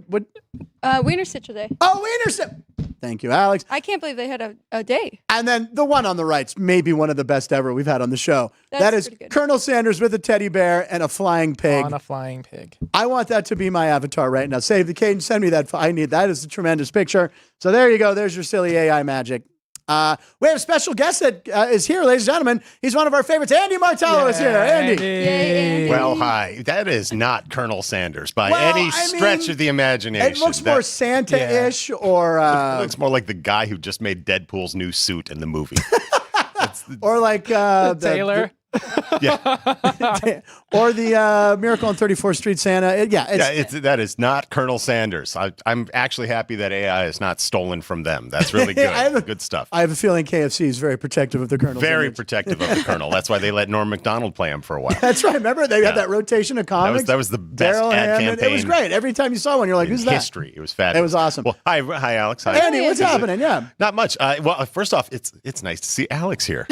Wiener Schnitzel Day. Oh, Wiener Schnitzel. Thank you, Alex. I can't believe they had a day. And then the one on the right's maybe one of the best ever we've had on the show. That is pretty good. Colonel Sanders with a teddy bear and a flying pig. On a flying pig. I want that to be my avatar right now. Save the Caden. Send me that. I need that. Is a tremendous picture. So there you go. There's your silly AI magic. We have a special guest that is here, ladies and gentlemen. He's one of our favorites. Andy Martello is here. Andy. Yay, Andy. Well, hi. That is not Colonel Sanders by any stretch of the imagination. It looks more Santa-ish or... it looks more like the guy who just made Deadpool's new suit in the movie. or like... Taylor. or the Miracle on 34th Street Santa. That is not Colonel Sanders. I'm actually happy that AI is not stolen from them. That's really good. Good stuff. I have a feeling KFC is very protective of the Colonel. Very protective of the Colonel. That's why they let Norm Macdonald play him for a while. That's right. Remember they had that rotation of comics. That was the best Daryl ad Hammond. campaign. It was great. Every time you saw one, you're like, "Who's that?" History. It was fabulous. It was awesome. Well, hi, Alex. Hi, Andy. What's happening? Yeah. Not much. Well, first off, it's nice to see Alex here.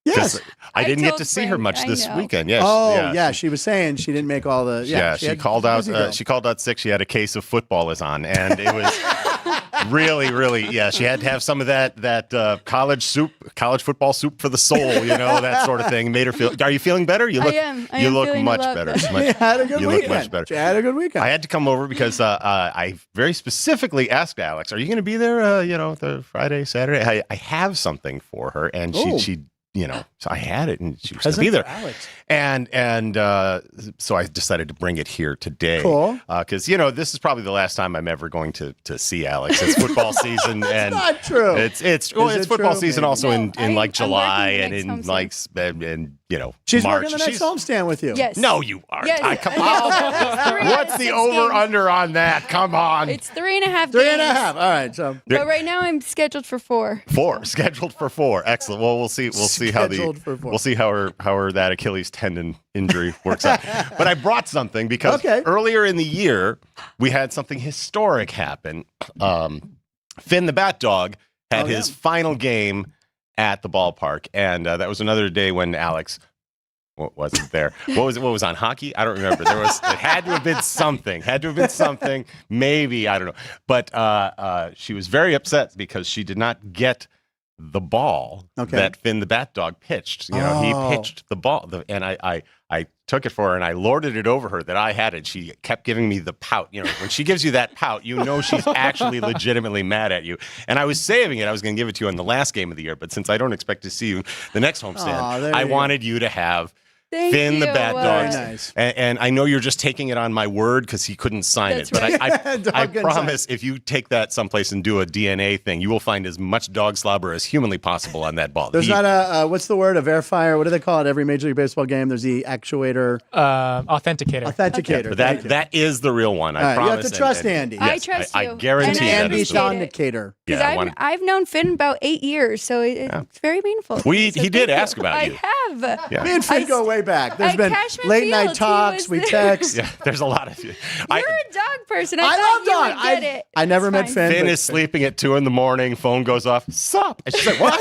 Yes. I didn't get told to see her Frank, much I this know. weekend. She was saying she didn't make all the. She called out. She called out sick. She had a case of footballism, and it was really. Yeah, she had to have some of that college football soup for the soul. You know, that sort of thing. Made her feel. Are you feeling better? You look. I am You look feeling much a lot better. better. You had a good you weekend. look much better. She had a good weekend. I had to come over because I very specifically asked Alex, "Are you going to be there? The Friday, Saturday? I have something for her," and she. So I had it, and she was going to be there. Alex. And so I decided to bring it here today. Cool. Because this is probably the last time I'm ever going to see Alex. It's football season, and not true. It's football true? season also in like July I'm and working in the like She's March. working the next homestand with you. Yes. No, you aren't. Yes. Come on. What's the over under on that? Come on. It's 3.5 days. 3.5. All right. So. But right now I'm scheduled for 4. Scheduled for 4. Excellent. Well, we'll see how that Achilles tendon injury works out. But I brought something because earlier in the year we had something historic happen. Finn the Bat Dog had his final game at the ballpark, and that was another day when Alex wasn't there. What was on hockey? I don't remember. It had to have been something. Maybe, I don't know. But she was very upset because she did not get the ball that Finn the Bat Dog pitched. He pitched the ball, and I took it for her and I lorded it over her that I had it. She kept giving me the pout. When she gives you that pout, she's actually legitimately mad at you. And I was saving it. I was going to give it to you in the last game of the year, but since I don't expect to see you the next homestand, I wanted you to have Finn the Bat Dog. Nice. And I know you're just taking it on my word because he couldn't sign it. But I promise if you take that someplace and do a DNA thing, you will find as much dog slobber as humanly possible on that ball. There's not a, what's the word, a verifier? What do they call it? Every Major League Baseball game, there's the actuator. Authenticator. Authenticator. Yeah, that is the real one. I promise. You have to trust Andy. I trust you. I guarantee that Andy is the one. Authenticator. Because I've known Finn about 8 years, so it's very meaningful. He did ask about you. I have. Yeah. Me and Finn go way back. There's at been Cashman late night Field, he talks. was We there. text. Yeah, there's a lot of you. You're a dog person. I love thought you dogs. would get it. I never It's met fine. Finn. Finn but- is sleeping at 2 a.m. Phone goes off. Sup? And she's like, what?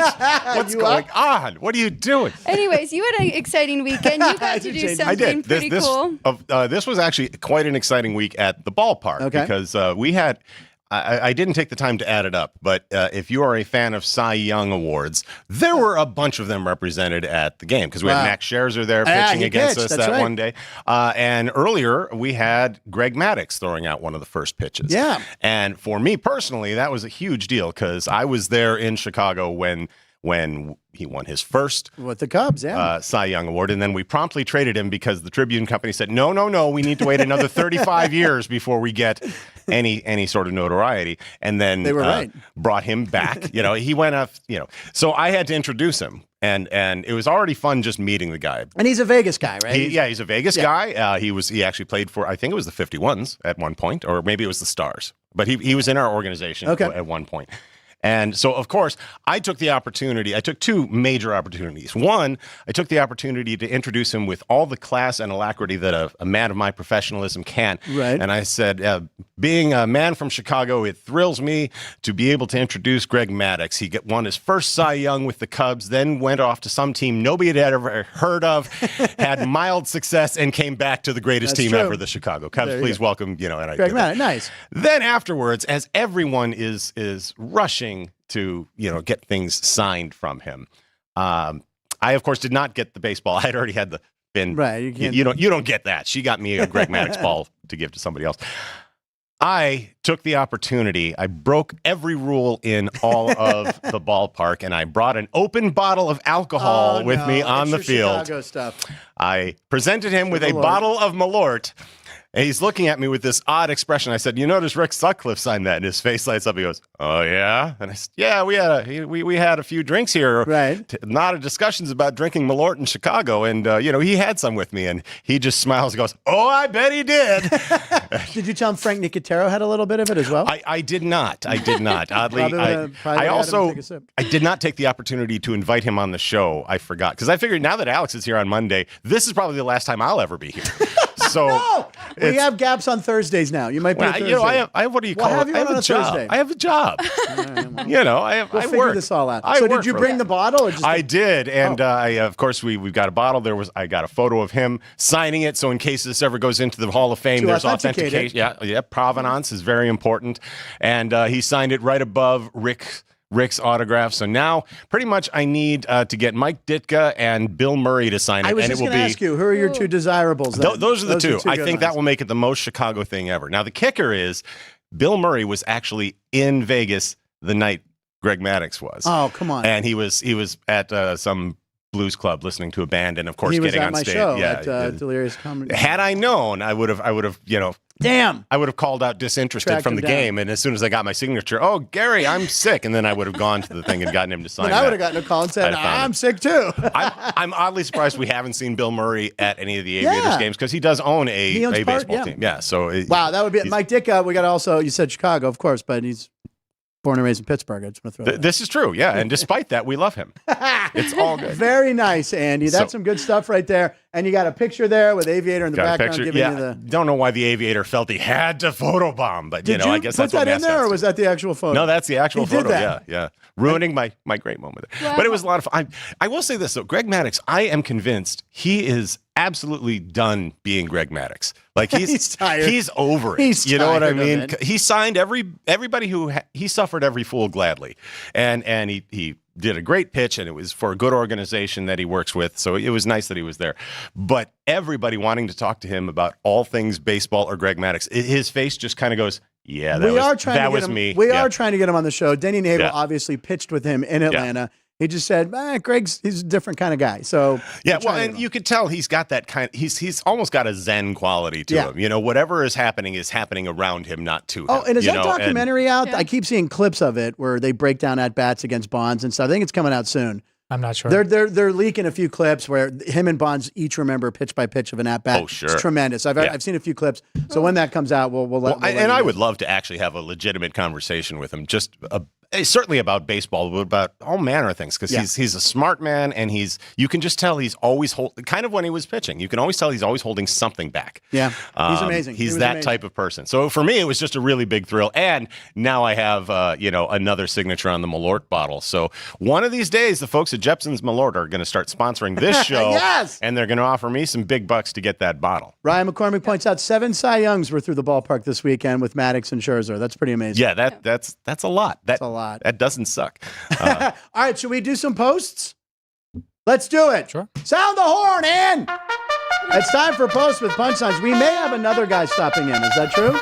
What's You going up? on? What are you doing? Anyways, you had an exciting weekend. You got to do I something did. pretty cool. This was actually quite an exciting week at the ballpark because we had. I didn't take the time to add it up, but if you are a fan of Cy Young Awards, there were a bunch of them represented at the game because we had Max Scherzer there pitching against us that one day. And earlier, we had Greg Maddux throwing out one of the first pitches. Yeah. And for me personally, that was a huge deal because I was there in Chicago when he won his first with the Cubs, Cy Young Award, and then we promptly traded him because the Tribune company said, no, we need to wait another 35 years before we get any sort of notoriety. And then they were brought him back. He went up. So I had to introduce him, and it was already fun just meeting the guy. And he's a Vegas guy, right? He's a Vegas guy. He actually played for, I think it was the 51s at one point, or maybe it was the Stars, but he was in our organization at one point. And so, of course, I took two major opportunities. One, I took the opportunity to introduce him with all the class and alacrity that a man of my professionalism can. Right. And I said, being a man from Chicago, it thrills me to be able to introduce Greg Maddux. He won his first Cy Young with the Cubs, then went off to some team nobody had ever heard of, had mild success, and came back to the greatest team ever, the Chicago Cubs. Please welcome, and I Greg Maddux. Nice. Then afterwards, as everyone is rushing to get things signed from him, I of course did not get the baseball. I had already had the bin. Right. You don't get that. She got me a Greg Maddux ball to give to somebody else. I took the opportunity. I broke every rule in all of the ballpark, and I brought an open bottle of alcohol with me on the field. Chicago stuff. I presented him with a bottle of Malort. And he's looking at me with this odd expression. I said, "You notice Rick Sutcliffe signed that?" And his face lights up. He goes, "Oh yeah." And I said, "Yeah, we had a few drinks here. Right. A lot of discussions about drinking Malort in Chicago, and he had some with me." And he just smiles and goes, "Oh, I bet he did." Did you tell him Frank Nicotero had a little bit of it as well? I did not. Oddly, I did not take the opportunity to invite him on the show. I forgot because I figured now that Alex is here on Monday, this is probably the last time I'll ever be here. So no! We have gaps on Thursdays now. You might be. I have what do you call it? I have a job. Thursday. I have a job. We'll figure work this all out. I So did you bring the bottle? Or just I did, and of course we've got a bottle. I got a photo of him signing it. So in case this ever goes into the Hall of Fame, there's authentication. Yeah, provenance is very important, and he signed it right above Rick's autograph. So now, pretty much, I need to get Mike Ditka and Bill Murray to sign it. I was just going to ask you, who are your two desirables? Those are the two. I think that will make it the most Chicago thing ever. Now, the kicker is Bill Murray was actually in Vegas the night Greg Maddux was. Oh, come on! And he was at some blues club listening to a band, and of course, he was getting at on my stage. show at Delirious Comedy. Had I known, I would have. Damn! I would have called out disinterested from the game, and as soon as I got my signature, "Oh, Gary, I'm sick," and then I would have gone to the thing and gotten him to sign. I would have gotten a call and said, "I'm sick too." I'm oddly surprised we haven't seen Bill Murray at any of the Aviators games because he does own a baseball team. Yeah, so wow, that would be Mike Ditka. We got also you said Chicago, of course, but he's born and raised in Pittsburgh. I just want to throw this is true, yeah. And despite that, we love him. It's all good. Very nice, Andy. That's some good stuff right there. And you got a picture there with Aviator in the background giving you the. Don't know why the Aviator felt he had to photobomb, but I guess that's what put that in there, or was that the actual photo? No, that's the actual photo. Did that. Yeah. Ruining my great moment there. Wow. But it was a lot of fun. I will say this though, Greg Maddux, I am convinced he is absolutely done being Greg Maddux. Like he's tired. He's over it. He's you know what I mean? It. He signed everybody who he suffered every fool gladly, and he did a great pitch, and it was for a good organization that he works with. So it was nice that he was there. But everybody wanting to talk to him about all things baseball or Greg Maddux, his face just kind of goes, "Yeah, that was me." We are trying to get him on the show. Denny Nabel obviously pitched with him in Atlanta. Yeah. He just said, he's a different kind of guy. So and you could tell he's got that kind. He's almost got a Zen quality to him. Whatever is happening around him, not to him. Oh, and is that documentary out? Yeah. I keep seeing clips of it where they break down at bats against Bonds and stuff. I think it's coming out soon. I'm not sure. They're leaking a few clips where him and Bonds each remember pitch by pitch of an at bat. Oh, sure, it's tremendous. I've seen a few clips. So when that comes out, we'll let. I would love to actually have a legitimate conversation with him. certainly about baseball, but about all manner of things, because he's a smart man, and you can just tell he's always kind of when he was pitching, you can always tell he's always holding something back. Yeah, he's amazing. He's that type of person. So for me, it was just a really big thrill, and now I have another signature on the Malort bottle. So one of these days, the folks at Jepson's Malort are going to start sponsoring this show, and they're going to offer me some big bucks to get that bottle. Ryan McCormick points out 7 Cy Youngs were through the ballpark this weekend with Maddox and Scherzer. That's pretty amazing. Yeah, that's a lot. That's a lot. That doesn't suck. All right, should we do some posts? Let's do it. Sure. Sound the horn, Ann. It's time for Posts with Punchlines. We may have another guy stopping in. Is that true?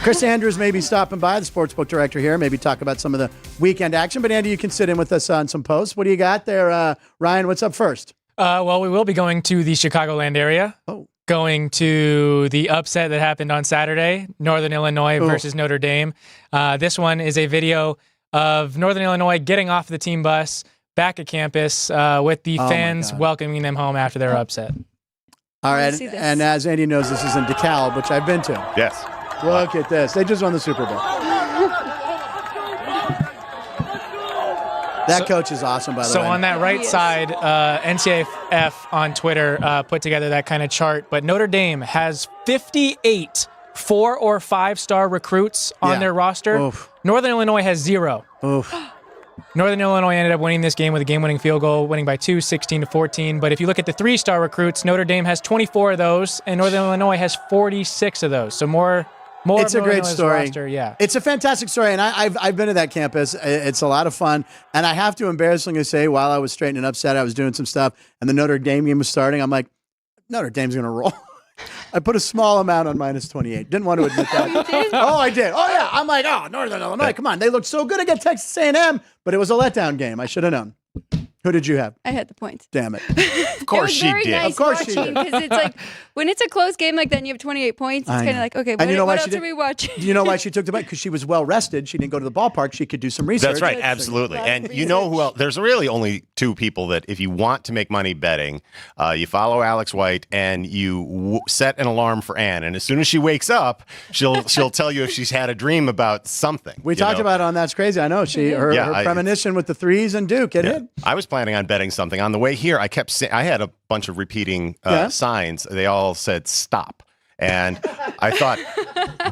Chris Andrews may be stopping by, the sportsbook director here, maybe talk about some of the weekend action. But Andy, you can sit in with us on some posts. What do you got there? Ryan, what's up first? Well, we will be going to the Chicagoland area. Oh. Going to the upset that happened on Saturday, Northern Illinois versus Notre Dame. This one is a video of Northern Illinois getting off the team bus back at campus with the fans welcoming them home after their upset. All right, and as Andy knows, this is in DeKalb, which I've been to. Yes. Look at this. They just won the Super Bowl. That coach is awesome, by the way. So on that right side, NCAF on Twitter put together that kind of chart. But Notre Dame has 58 4- or 5-star recruits on their roster. Oof. Northern Illinois has 0. Oof. Northern Illinois ended up winning this game with a game-winning field goal, winning by 2, 16-14. But if you look at the 3-star recruits, Notre Dame has 24 of those, and Northern Illinois has 46 of those. So more. It's a great story. Roster, yeah. It's a fantastic story, and I've been to that campus. It's a lot of fun, and I have to embarrassingly say, while I was straightening up set, I was doing some stuff, and the Notre Dame game was starting. I'm like, Notre Dame's going to roll. I put a small amount on -28. Didn't want to admit that. You did? Oh, I did. Oh, yeah. I'm like, Northern Illinois, come on. They looked so good against Texas A&M, but it was a letdown game. I should have known. Who did you have? I had the points. Damn it. Of course she did. Nice of course she did. Because it's like, when it's a close game like that and you have 28 points, it's kind of like, okay, what else are we watching? Do you know why she took the bet? Because she was well rested. She didn't go to the ballpark. She could do some research. That's right. Absolutely. And you know who else? There's really only 2 people that if you want to make money betting, you follow Alex White and you set an alarm for Ann. And as soon as she wakes up, she'll tell you if she's had a dream about something. We talked about it on That's Crazy. I know. Her premonition with the threes and Duke. It hit. I was planning on betting something. On the way here, I had a bunch of repeating signs. They all said stop. And I thought,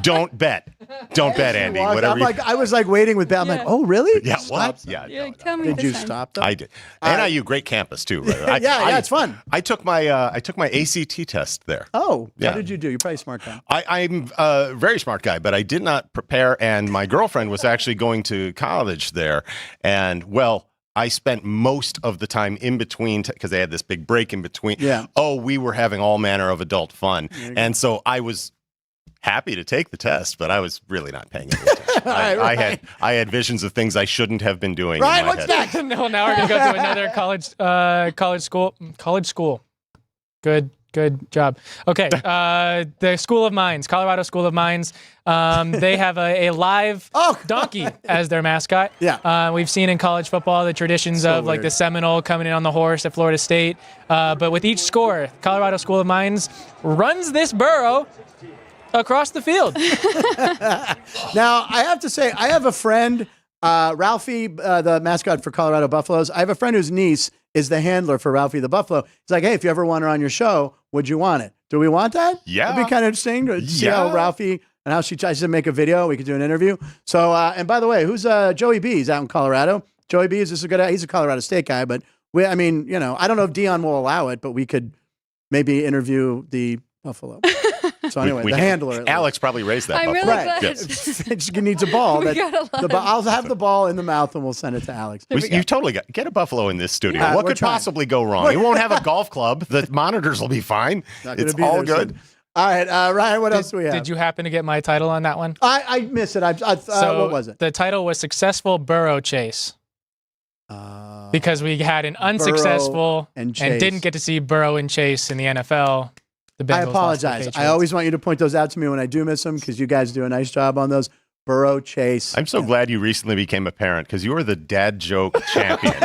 don't bet. Don't bet, Andy. Whatever. I was like waiting with bet. I'm like, oh, really? Yeah, stop. What? Yeah. No. Tell me Did you stop them? I did. NIU, great campus too. Right? It's fun. I took my ACT test there. Oh, what did you do? You're probably a smart guy. I'm a very smart guy, but I did not prepare. And my girlfriend was actually going to college there. And I spent most of the time in between because they had this big break in between. Yeah. Oh, we were having all manner of adult fun. And so I was happy to take the test, but I was really not paying any attention. I had visions of things I shouldn't have been doing. Ryan, what's next? No, now we're going to go to another college school. Good job. Okay, the School of Mines, Colorado School of Mines. They have a live donkey as their mascot. Yeah. We've seen in college football the traditions of like the Seminole coming in on the horse at Florida State. But with each score, Colorado School of Mines runs this burro across the field. Now, I have to say, I have a friend, Ralphie, the mascot for Colorado Buffaloes. I have a friend whose niece is the handler for Ralphie the Buffalo. He's like, hey, if you ever want her on your show, would you want it? Do we want that? Yeah. It'd be kind of interesting to see how Ralphie and how she tries to make a video. We could do an interview. So, and by the way, who's Joey B? He's out in Colorado. Joey B, he's a Colorado State guy, but I don't know if Dion will allow it, but we could maybe interview the Buffalo. So anyway, the handler. Alex probably raised that. I'm Buffalo. really glad. Yes. She needs a ball. I'll have the ball in the mouth and we'll send it to Alex. You totally get a Buffalo in this studio. What could possibly go wrong? You won't have a golf club. The monitors will be fine. It's all good. All right, Ryan, what else do we have? Did you happen to get my title on that one? I missed it. What was it? The title was Successful Burrow Chase. Because we had an unsuccessful and didn't get to see Burrow and Chase in the NFL. I apologize. I always want you to point those out to me when I do miss them because you guys do a nice job on those. Burrow, Chase. I'm so glad you recently became a parent because you are the dad joke champion.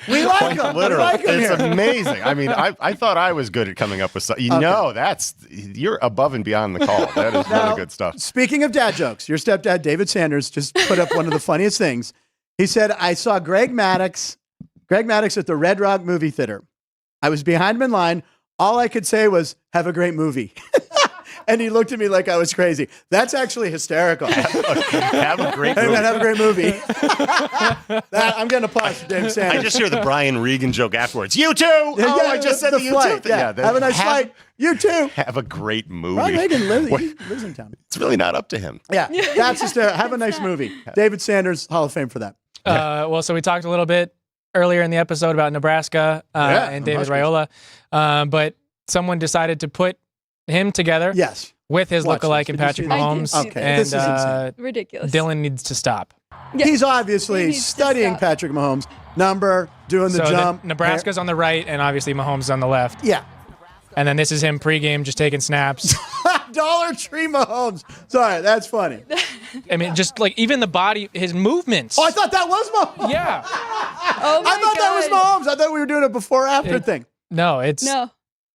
We like him. Literally, it's amazing. I mean, I thought I was good at coming up with stuff. You're above and beyond the call. That is really good stuff. Speaking of dad jokes, your stepdad, David Sanders, just put up one of the funniest things. He said, I saw Greg Maddux at the Red Rock movie theater. I was behind him in line. All I could say was, have a great movie. And he looked at me like I was crazy. That's actually hysterical. Have a great movie. Hey, man, have a great movie. I'm getting applause for David Sanders. I just hear the Brian Regan joke afterwards. You too. I just said the you flight. too. Yeah. Have a nice flight. You too. Have a great movie. Brian Regan lives in town. It's really not up to him. Yeah, that's hysterical. Have a nice movie. David Sanders, Hall of Fame for that. Well, so we talked a little bit earlier in the episode about Nebraska and David Raiola, but someone decided to put him together with his lookalike and Patrick Mahomes. Okay, this is insane. Ridiculous. Dylan needs to stop. Yeah. He's obviously studying Patrick Mahomes' number, doing the jump. Nebraska's on the right, and obviously Mahomes is on the left. Yeah. And then this is him pregame just taking snaps. Dollar Tree Mahomes. Sorry, that's funny. I mean, just like even the body, his movements. Oh, I thought that was Mahomes. Yeah. Oh my I thought that was Mahomes. I thought we were doing a before-after thing. No, it's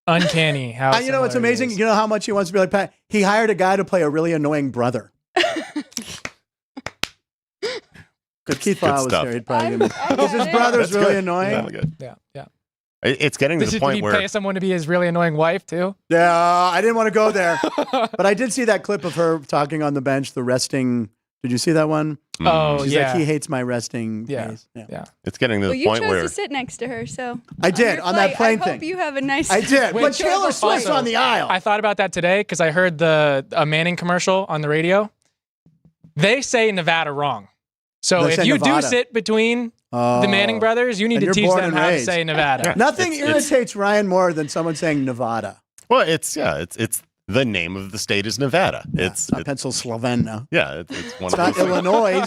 uncanny how. You know what's amazing? You know how much he wants to be like Pat? He hired a guy to play a really annoying brother. Because Keith Lyle was there, he'd probably because his brother's really annoying. Yeah. It's getting to the point where... Did he pay someone to be his really annoying wife, too? Yeah, I didn't want to go there. But I did see that clip of her talking on the bench, the resting... Did you see that one? Oh, She's like, he hates my resting days. Yeah. It's getting to the you point chose where... to sit next to her, so... I did, on that plane thing. I hope you have a nice... I did, but Taylor Swift's on the aisle. I thought about that today because I heard a Manning commercial on the radio. They say Nevada wrong. So if you do sit between the Manning brothers, you need to teach them how to say Nevada. Nothing irritates Ryan more than someone saying Nevada. Well, it's the name of the state is Nevada. Yeah, it's not Pennsylvania. Yeah, it's one it's of not those Illinois.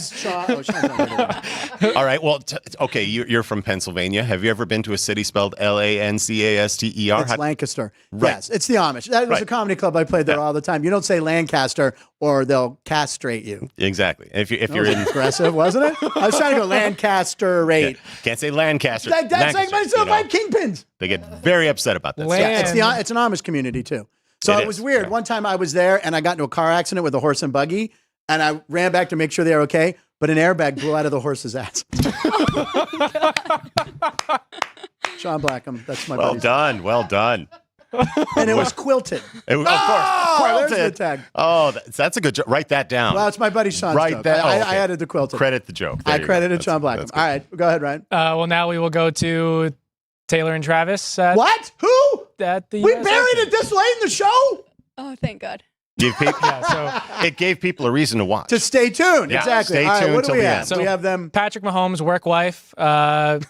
All right. Well, okay. You're from Pennsylvania. Have you ever been to a city spelled Lancaster? It's Lancaster. Right. Yes, it's the Amish. That was a comedy club I played there all the time. You don't say Lancaster or they'll castrate you. Exactly. If you're in aggressive, wasn't it? I was trying to go Lancaster rate. Yeah. Can't say Lancaster. That's like myself. I'm kingpins. They get very upset about that. Yeah, it's an Amish community too. So it was weird. Yeah. One time I was there and I got into a car accident with a horse and buggy, and I ran back to make sure they were okay, but an airbag blew out of the horse's ass. Sean Blackham, that's my buddy. Well done. And it was quilted. Of course, quilted. There's the tag. Oh, that's a good joke. Write that down. Well, it's my buddy Sean's joke. I added the quilted. Credit the joke. I credited Sean Blackham. All right, go ahead, Ryan. Well, now we will go to Taylor and Travis. What? Who? We buried it this late in the show? Oh, thank God. It gave people a reason to watch. To stay tuned. Yeah, exactly. Stay tuned what do we have? So we have them. Patrick Mahomes' work wife and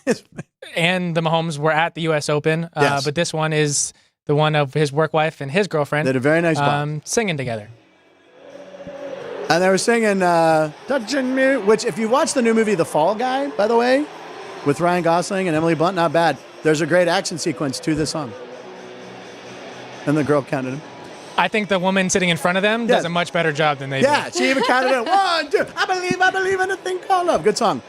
the Mahomes were at the U.S. Open. Yes. But this one is the one of his work wife and his girlfriend. They had a very nice bond. Singing together. And they were singing Touching Me, which if you watch the new movie The Fall Guy, by the way, with Ryan Gosling and Emily Blunt, not bad. There's a great action sequence to this song. And the girl counted him. I think the woman sitting in front of them does a much better job than they do. Yeah, she even counted it. 1, 2. I believe in a thing called love. Good song.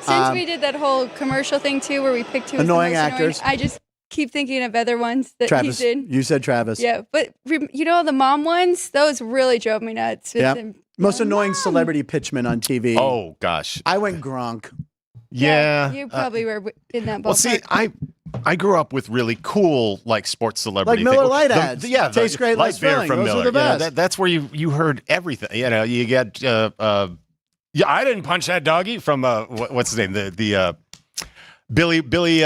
Since we did that whole commercial thing too, where we picked who was annoying the most actors, annoying, I just keep thinking of other ones that Travis, he did. You said Travis. Yeah, but you know the mom ones, those really drove me nuts. Yeah. Most annoying celebrity pitchman on TV. Oh gosh, I went Gronk. Yeah, you probably were in that ballpark. Well, see, I grew up with really cool sports celebrity, like Miller Lite ads. Tastes great, light beer from Those Miller. are the best. That's where you heard everything. You get I didn't punch that doggy from what's his name? The Billy.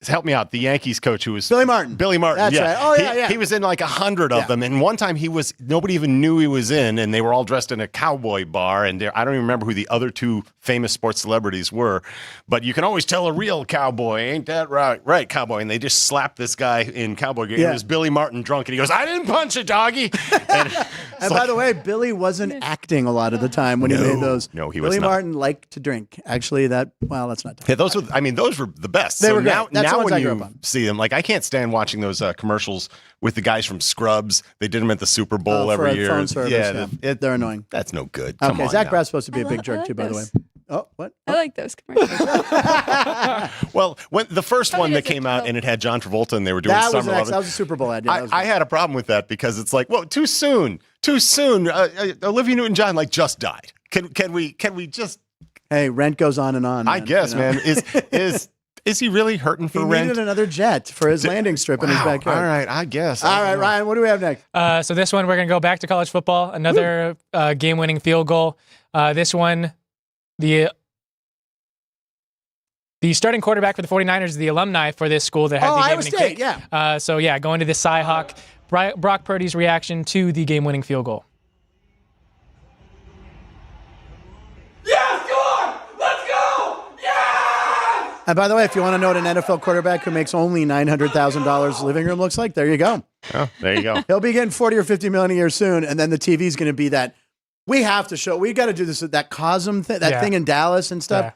Help me out. The Yankees coach who was Billy Martin. That's right. Oh yeah. He was in like 100 of them, and one time nobody even knew he was in, and they were all dressed in a cowboy bar, and I don't even remember who the other two famous sports celebrities were, but you can always tell a real cowboy, ain't that right? Right, cowboy, and they just slapped this guy in cowboy gear. It was Billy Martin drunk, and he goes, "I didn't punch a doggy." And by the way, Billy wasn't acting a lot of the time when he made those. No, he was not. Billy Martin liked to drink. Actually, that's not. Yeah, those were the best. They were great. the ones when I grew up you on. see them, like I can't stand watching those commercials with the guys from Scrubs. They did them at the Super Bowl every year. Phone service, they're annoying. That's no good. Come okay, on Zach now. Braff's supposed to be a big jerk too, by the way. Oh, what? I like those commercials. Well, when the first one that came out and it had John Travolta and they were doing that Summer Love. That was a Super Bowl ad. Yeah, I had a problem with that because it's like, well, too soon. Olivia Newton-John just died. Can we just? Hey, rent goes on and on. I guess, man. Is he really hurting for rent? He needed another jet for his landing strip in his backyard. All right, I guess. All right, Ryan, what do we have next? So this one, we're going to go back to college football. Another game-winning field goal. This one, the starting quarterback for the 49ers is the alumni for this school that had the Iowa game-winning State, kick. yeah. Going to the Cy-Hawk. Brock Purdy's reaction to the game-winning field goal. And by the way, if you want to know what an NFL quarterback who makes only $900,000 living room looks like, there you go. Oh, there you go. He'll be getting 40 or 50 million a year soon, and then the TV is going to be that. We have to show. We got to do this. That Cosm thing, thing in Dallas and stuff. Yeah.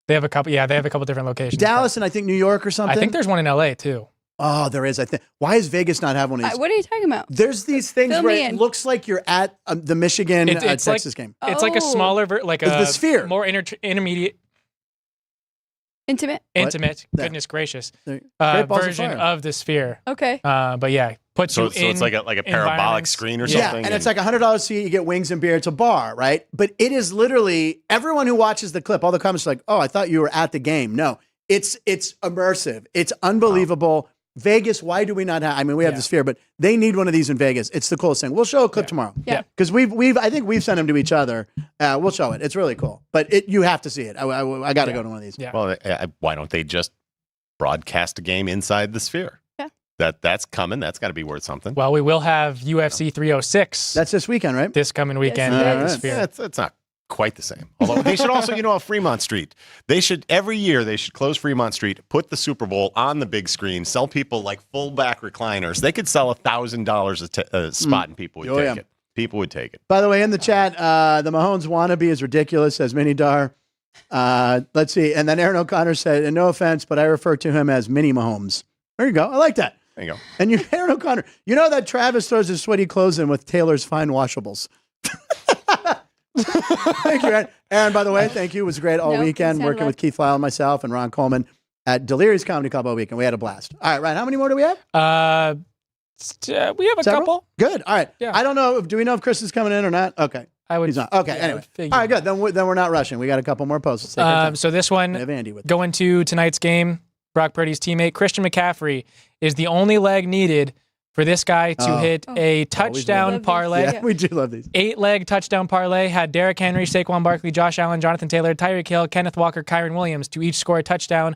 They have a couple. Yeah, they have a couple different locations. Dallas and I think New York or something. I think there's one in LA too. Oh, there is. I think. Why does Vegas not have one of these? What are you talking about? There's these things Fill where me it in. looks like you're at the Michigan Texas game. It's like a smaller, the Sphere, more intermediate. Intimate. Goodness gracious. Version of the Sphere. Okay. But yeah, puts you in. So it's like a parabolic screen or something. Yeah, and it's like $100 seat. You get wings and beer. It's a bar, right? But it is literally everyone who watches the clip. All the comments are like, "Oh, I thought you were at the game." No, it's immersive. It's unbelievable. Wow. Vegas, why do we not have? I mean, we have the Sphere, but they need one of these in Vegas. It's the coolest thing. We'll show a clip tomorrow. Yeah, because I think we've sent them to each other. We'll show it. It's really cool, but you have to see it. I got to go to one of these. Yeah. Well, why don't they just broadcast a game inside the Sphere? Yeah, that's coming. That's got to be worth something. Well, we will have UFC 306. That's this weekend, right? This coming weekend at the Sphere. Yeah, it's not quite the same. Although they should also, on Fremont Street, every year they should close Fremont Street, put the Super Bowl on the big screen, sell people like full back recliners. They could sell $1,000 a spot and people would take it. People would take it. By the way, in the chat, the Mahomes wannabe is ridiculous, says Mini Dar. Let's see. And then Aaron O'Connor said, and no offense, but I refer to him as Mini Mahomes. There you go. I like that. There you go. And Aaron O'Connor, you know that Travis throws his sweaty clothes in with Taylor's fine washables. Thank you, Aaron. Aaron, by the way, thank you. It was great all weekend working with Keith Lyle and myself and Ron Coleman at Delirious Comedy Club all weekend. We had a blast. All right, Ryan, how many more do we have? We have a couple. Good. All right. Yeah. I don't know. Do we know if Chris is coming in or not? Okay. He's not. Okay. Anyway. All right. Good. Then we're not rushing. We got a couple more posts. So this one, going to tonight's game, Brock Purdy's teammate Christian McCaffrey is the only leg needed for this guy to hit a touchdown parlay. Yeah, we do love these. 8-leg touchdown parlay had Derrick Henry, Saquon Barkley, Josh Allen, Jonathan Taylor, Tyreek Hill, Kenneth Walker, Kyron Williams to each score a touchdown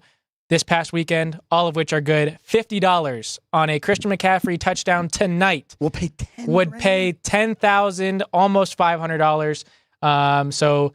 this past weekend, all of which are good. $50 on a Christian McCaffrey touchdown tonight. We'll pay pay $10,000, almost $500. So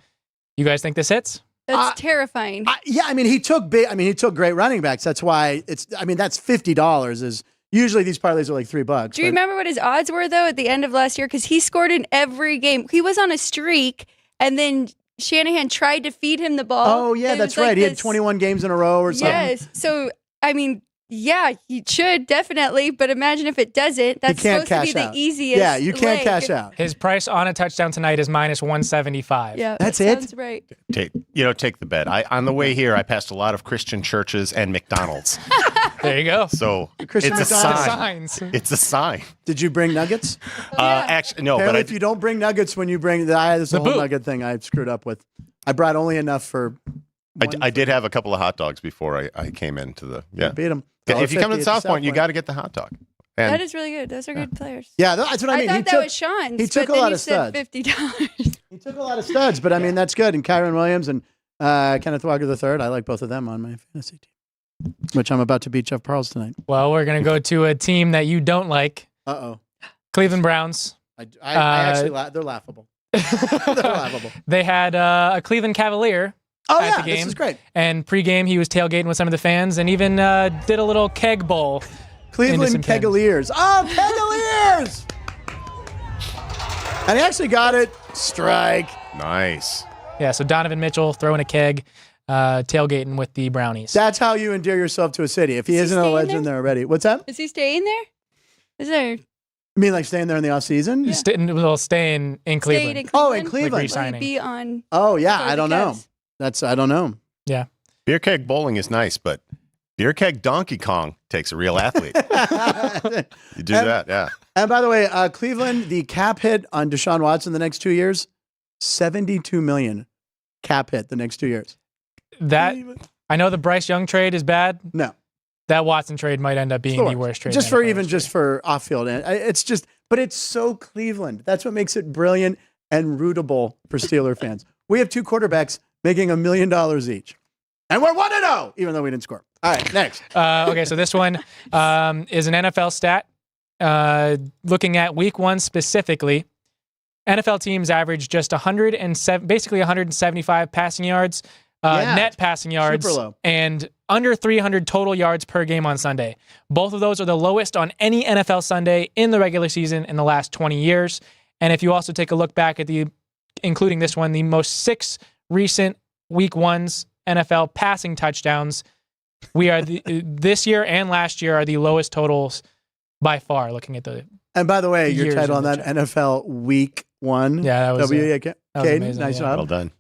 you guys think this hits? That's terrifying. Yeah, I mean, he took great running backs. That's why that's $50 is usually these parlays are like $3. Do you remember what his odds were though at the end of last year? Because he scored in every game. He was on a streak, and then Shanahan tried to feed him the ball. Oh yeah, that's right. He had 21 games in a row or something. Yes. So I mean, yeah, he should definitely. But imagine if it doesn't. That's supposed to be the easiest. Yeah, you can't leg. cash out. His price on a touchdown tonight is -175. Yeah, that's it. it. Sounds right. Take the bet. On the way here, I passed a lot of Christian churches and McDonald's. There you go. So Christian it's a McDonald's sign. It's a sign. Did you bring nuggets? Actually, no. Apparently, But if you don't bring nuggets when you bring this whole nugget thing, I screwed up with. I brought only enough for. I did have a couple of hot dogs before I came into the beat them. If you come to South Point, you got to get the hot dog. And that is really good. Those are good players. Yeah, that's what I mean. I thought that was Sean's. He took a lot of studs. $50. He took a lot of studs, but I mean that's good. And Kyron Williams and Kenneth Walker III, I like both of them on my fantasy team, which I'm about to beat Jeff Parles tonight. Well, we're gonna go to a team that you don't like. Cleveland Browns. I actually they're laughable. They're laughable. They had a Cleveland Cavalier. At the game. This is great. And pregame, he was tailgating with some of the fans, and even did a little keg bowl. Cleveland Kegaliers. Oh, Kegaliers! And he actually got it. Strike. Nice. Yeah, so Donovan Mitchell throwing a keg. tailgating with the Brownies. That's how you endear yourself to a city. If he isn't a legend there already. What's that? Is he staying there? Is there? You mean like staying there in the off season? Yeah. Staying in Cleveland. Oh, in Cleveland. Like re-signing. Be on. Oh yeah, I don't know. I don't know. Yeah. Beer keg bowling is nice, but beer keg Donkey Kong takes a real athlete. You do that, yeah. And by the way, Cleveland, the cap hit on Deshaun Watson the next 2 years, $72 million cap hit the next 2 years. That I know the Bryce Young trade is bad. No. That Watson trade might end up being the worst trade. Just for off field. It's just, but it's so Cleveland. That's what makes it brilliant and rootable for Steeler fans. We have 2 quarterbacks making $1 million each. And we're 1-0, even though we didn't score. All right, next. Okay, so this one is an NFL stat. Looking at week 1 specifically, NFL teams average just 175 passing yards, net passing yards, super low. And under 300 total yards per game on Sunday. Both of those are the lowest on any NFL Sunday in the regular season in the last 20 years. And if you also take a look back at including this one, the most 6 recent week 1's NFL passing touchdowns, we are this year and last year are the lowest totals by far. Looking at the and by the way, your title on that NFL Week 1. Yeah, that was amazing. Nice job. Well done.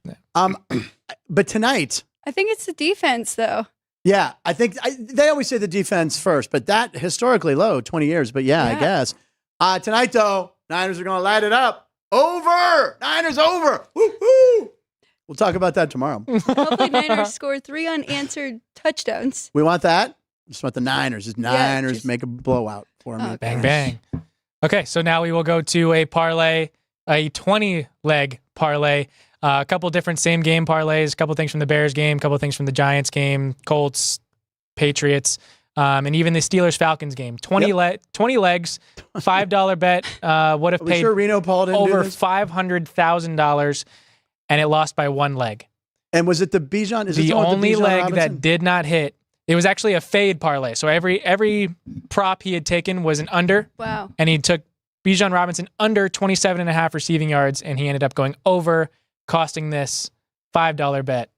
But tonight, I think it's the defense though. Yeah, I think they always say the defense first, but that historically low, 20 years. But yeah. I guess tonight though, Niners are going to light it up. Over, Niners over. Woo-hoo! We'll talk about that tomorrow. Hopefully Niners score 3 unanswered touchdowns. We want that. Just want the Niners. Just Niners make a blowout for me. Bang, bang. Okay, so now we will go to a parlay, a 20-leg parlay. A couple different same-game parlays, a couple things from the Bears game, a couple things from the Giants game, Colts, Patriots, and even the Steelers-Falcons game. 20 legs, $5 bet. Would have paid Reno Paul didn't over do this? $500,000, and it lost by 1 leg. And was it the Bijan? Is the only Bijan leg Robinson? that did not hit? It was actually a fade parlay. So every prop he had taken was an under. Wow. And he took Bijan Robinson under 27.5 receiving yards, and he ended up going over, costing this $5 bet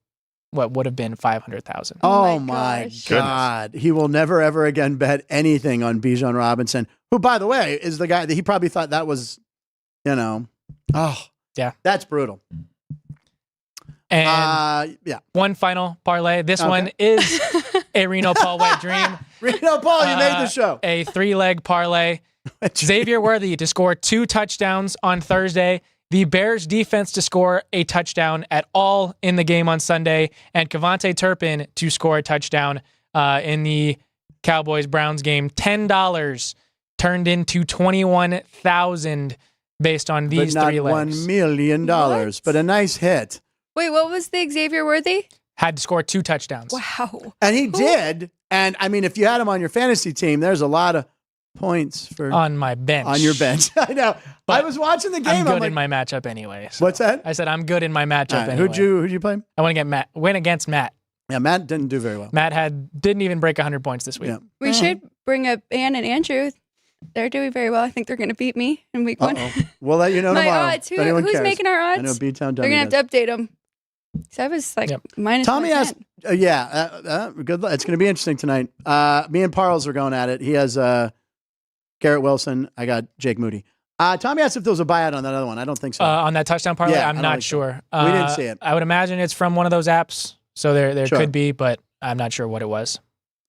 what would have been $500,000. Oh my God. He will never, ever again bet anything on Bijan Robinson, who, by the way, is the guy that he probably thought that was, yeah, that's brutal. And one final parlay. This one is a Reno Paul wet dream. Reno Paul, you made the show. A 3-leg parlay. Xavier Worthy to score 2 touchdowns on Thursday. The Bears defense to score a touchdown at all in the game on Sunday. And Kevontae Turpin to score a touchdown in the Cowboys-Browns game. $10 turned into $21,000 based on these 3 legs. $1 million, but a nice hit. Wait, what was the Xavier Worthy? Had to score 2 touchdowns. Wow. And he did. And I mean, if you had him on your fantasy team, there's a lot of points for on my bench. On your bench. I know. But I was watching the game. I'm good in my matchup anyway. So. What's that? I said I'm good in my matchup anyway. Who'd you play? I went against Matt. Yeah, Matt didn't do very well. Matt didn't even break 100 points this week. Yeah. We should bring up Ann and Andrew. They're doing very well. I think they're going to beat me in week 1. We'll let you know tomorrow. My odds. Who's making our odds? I know B-Town They're going to have to update them. So I was like minus Tommy asked, good. It's going to be interesting tonight. Me and Parles are going at it. He has Garrett Wilson. I got Jake Moody. Tommy asked if there was a buyout on that other one. I don't think so. On that touchdown parlay, I'm not sure. So. We didn't see it. I would imagine it's from one of those apps. So there could be, but I'm not sure what it was.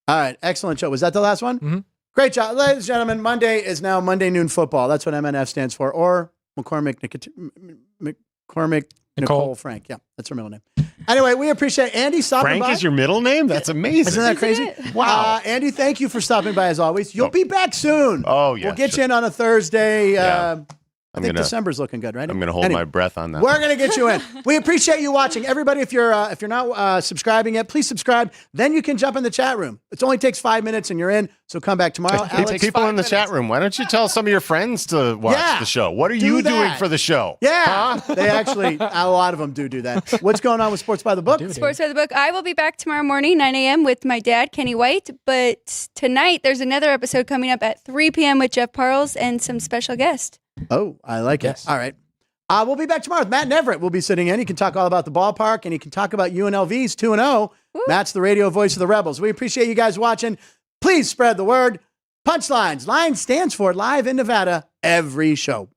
All right. Excellent show. Was that the last one? Mm-hmm. Great job. Ladies and gentlemen, Monday is now Monday Noon Football. That's what MNF stands for. Or McCormick Nicole Frank. Yeah, that's her middle name. Anyway, we appreciate Andy stopping by. Frank is your middle name? That's amazing. Isn't that crazy? Wow. Andy, thank you for stopping by as always. You'll be back soon. Oh, yeah. We'll get you in on a Thursday. I think December's looking good, right? I'm going to hold my breath on that. We're going to get you in. We appreciate you watching. Everybody, if you're not subscribing yet, please subscribe. Then you can jump in the chat room. It only takes 5 minutes and you're in. So come back tomorrow. People in the chat room, why don't you tell some of your friends to watch the show? What are you doing for the show? Yeah. Huh? They actually, a lot of them do that. What's going on with Sports by the Book? Sports by the Book. I will be back tomorrow morning, 9 a.m. with my dad, Kenny White. But tonight, there's another episode coming up at 3 p.m. with Jeff Parles and some special guests. Oh, I like it. All right. We'll be back tomorrow with Matt and Everett. We'll be sitting in. He can talk all about the ballpark, and he can talk about UNLV's 2-0. Matt's the radio voice of the Rebels. We appreciate you guys watching. Please spread the word. Punchlines. Line stands for Live in Nevada every show.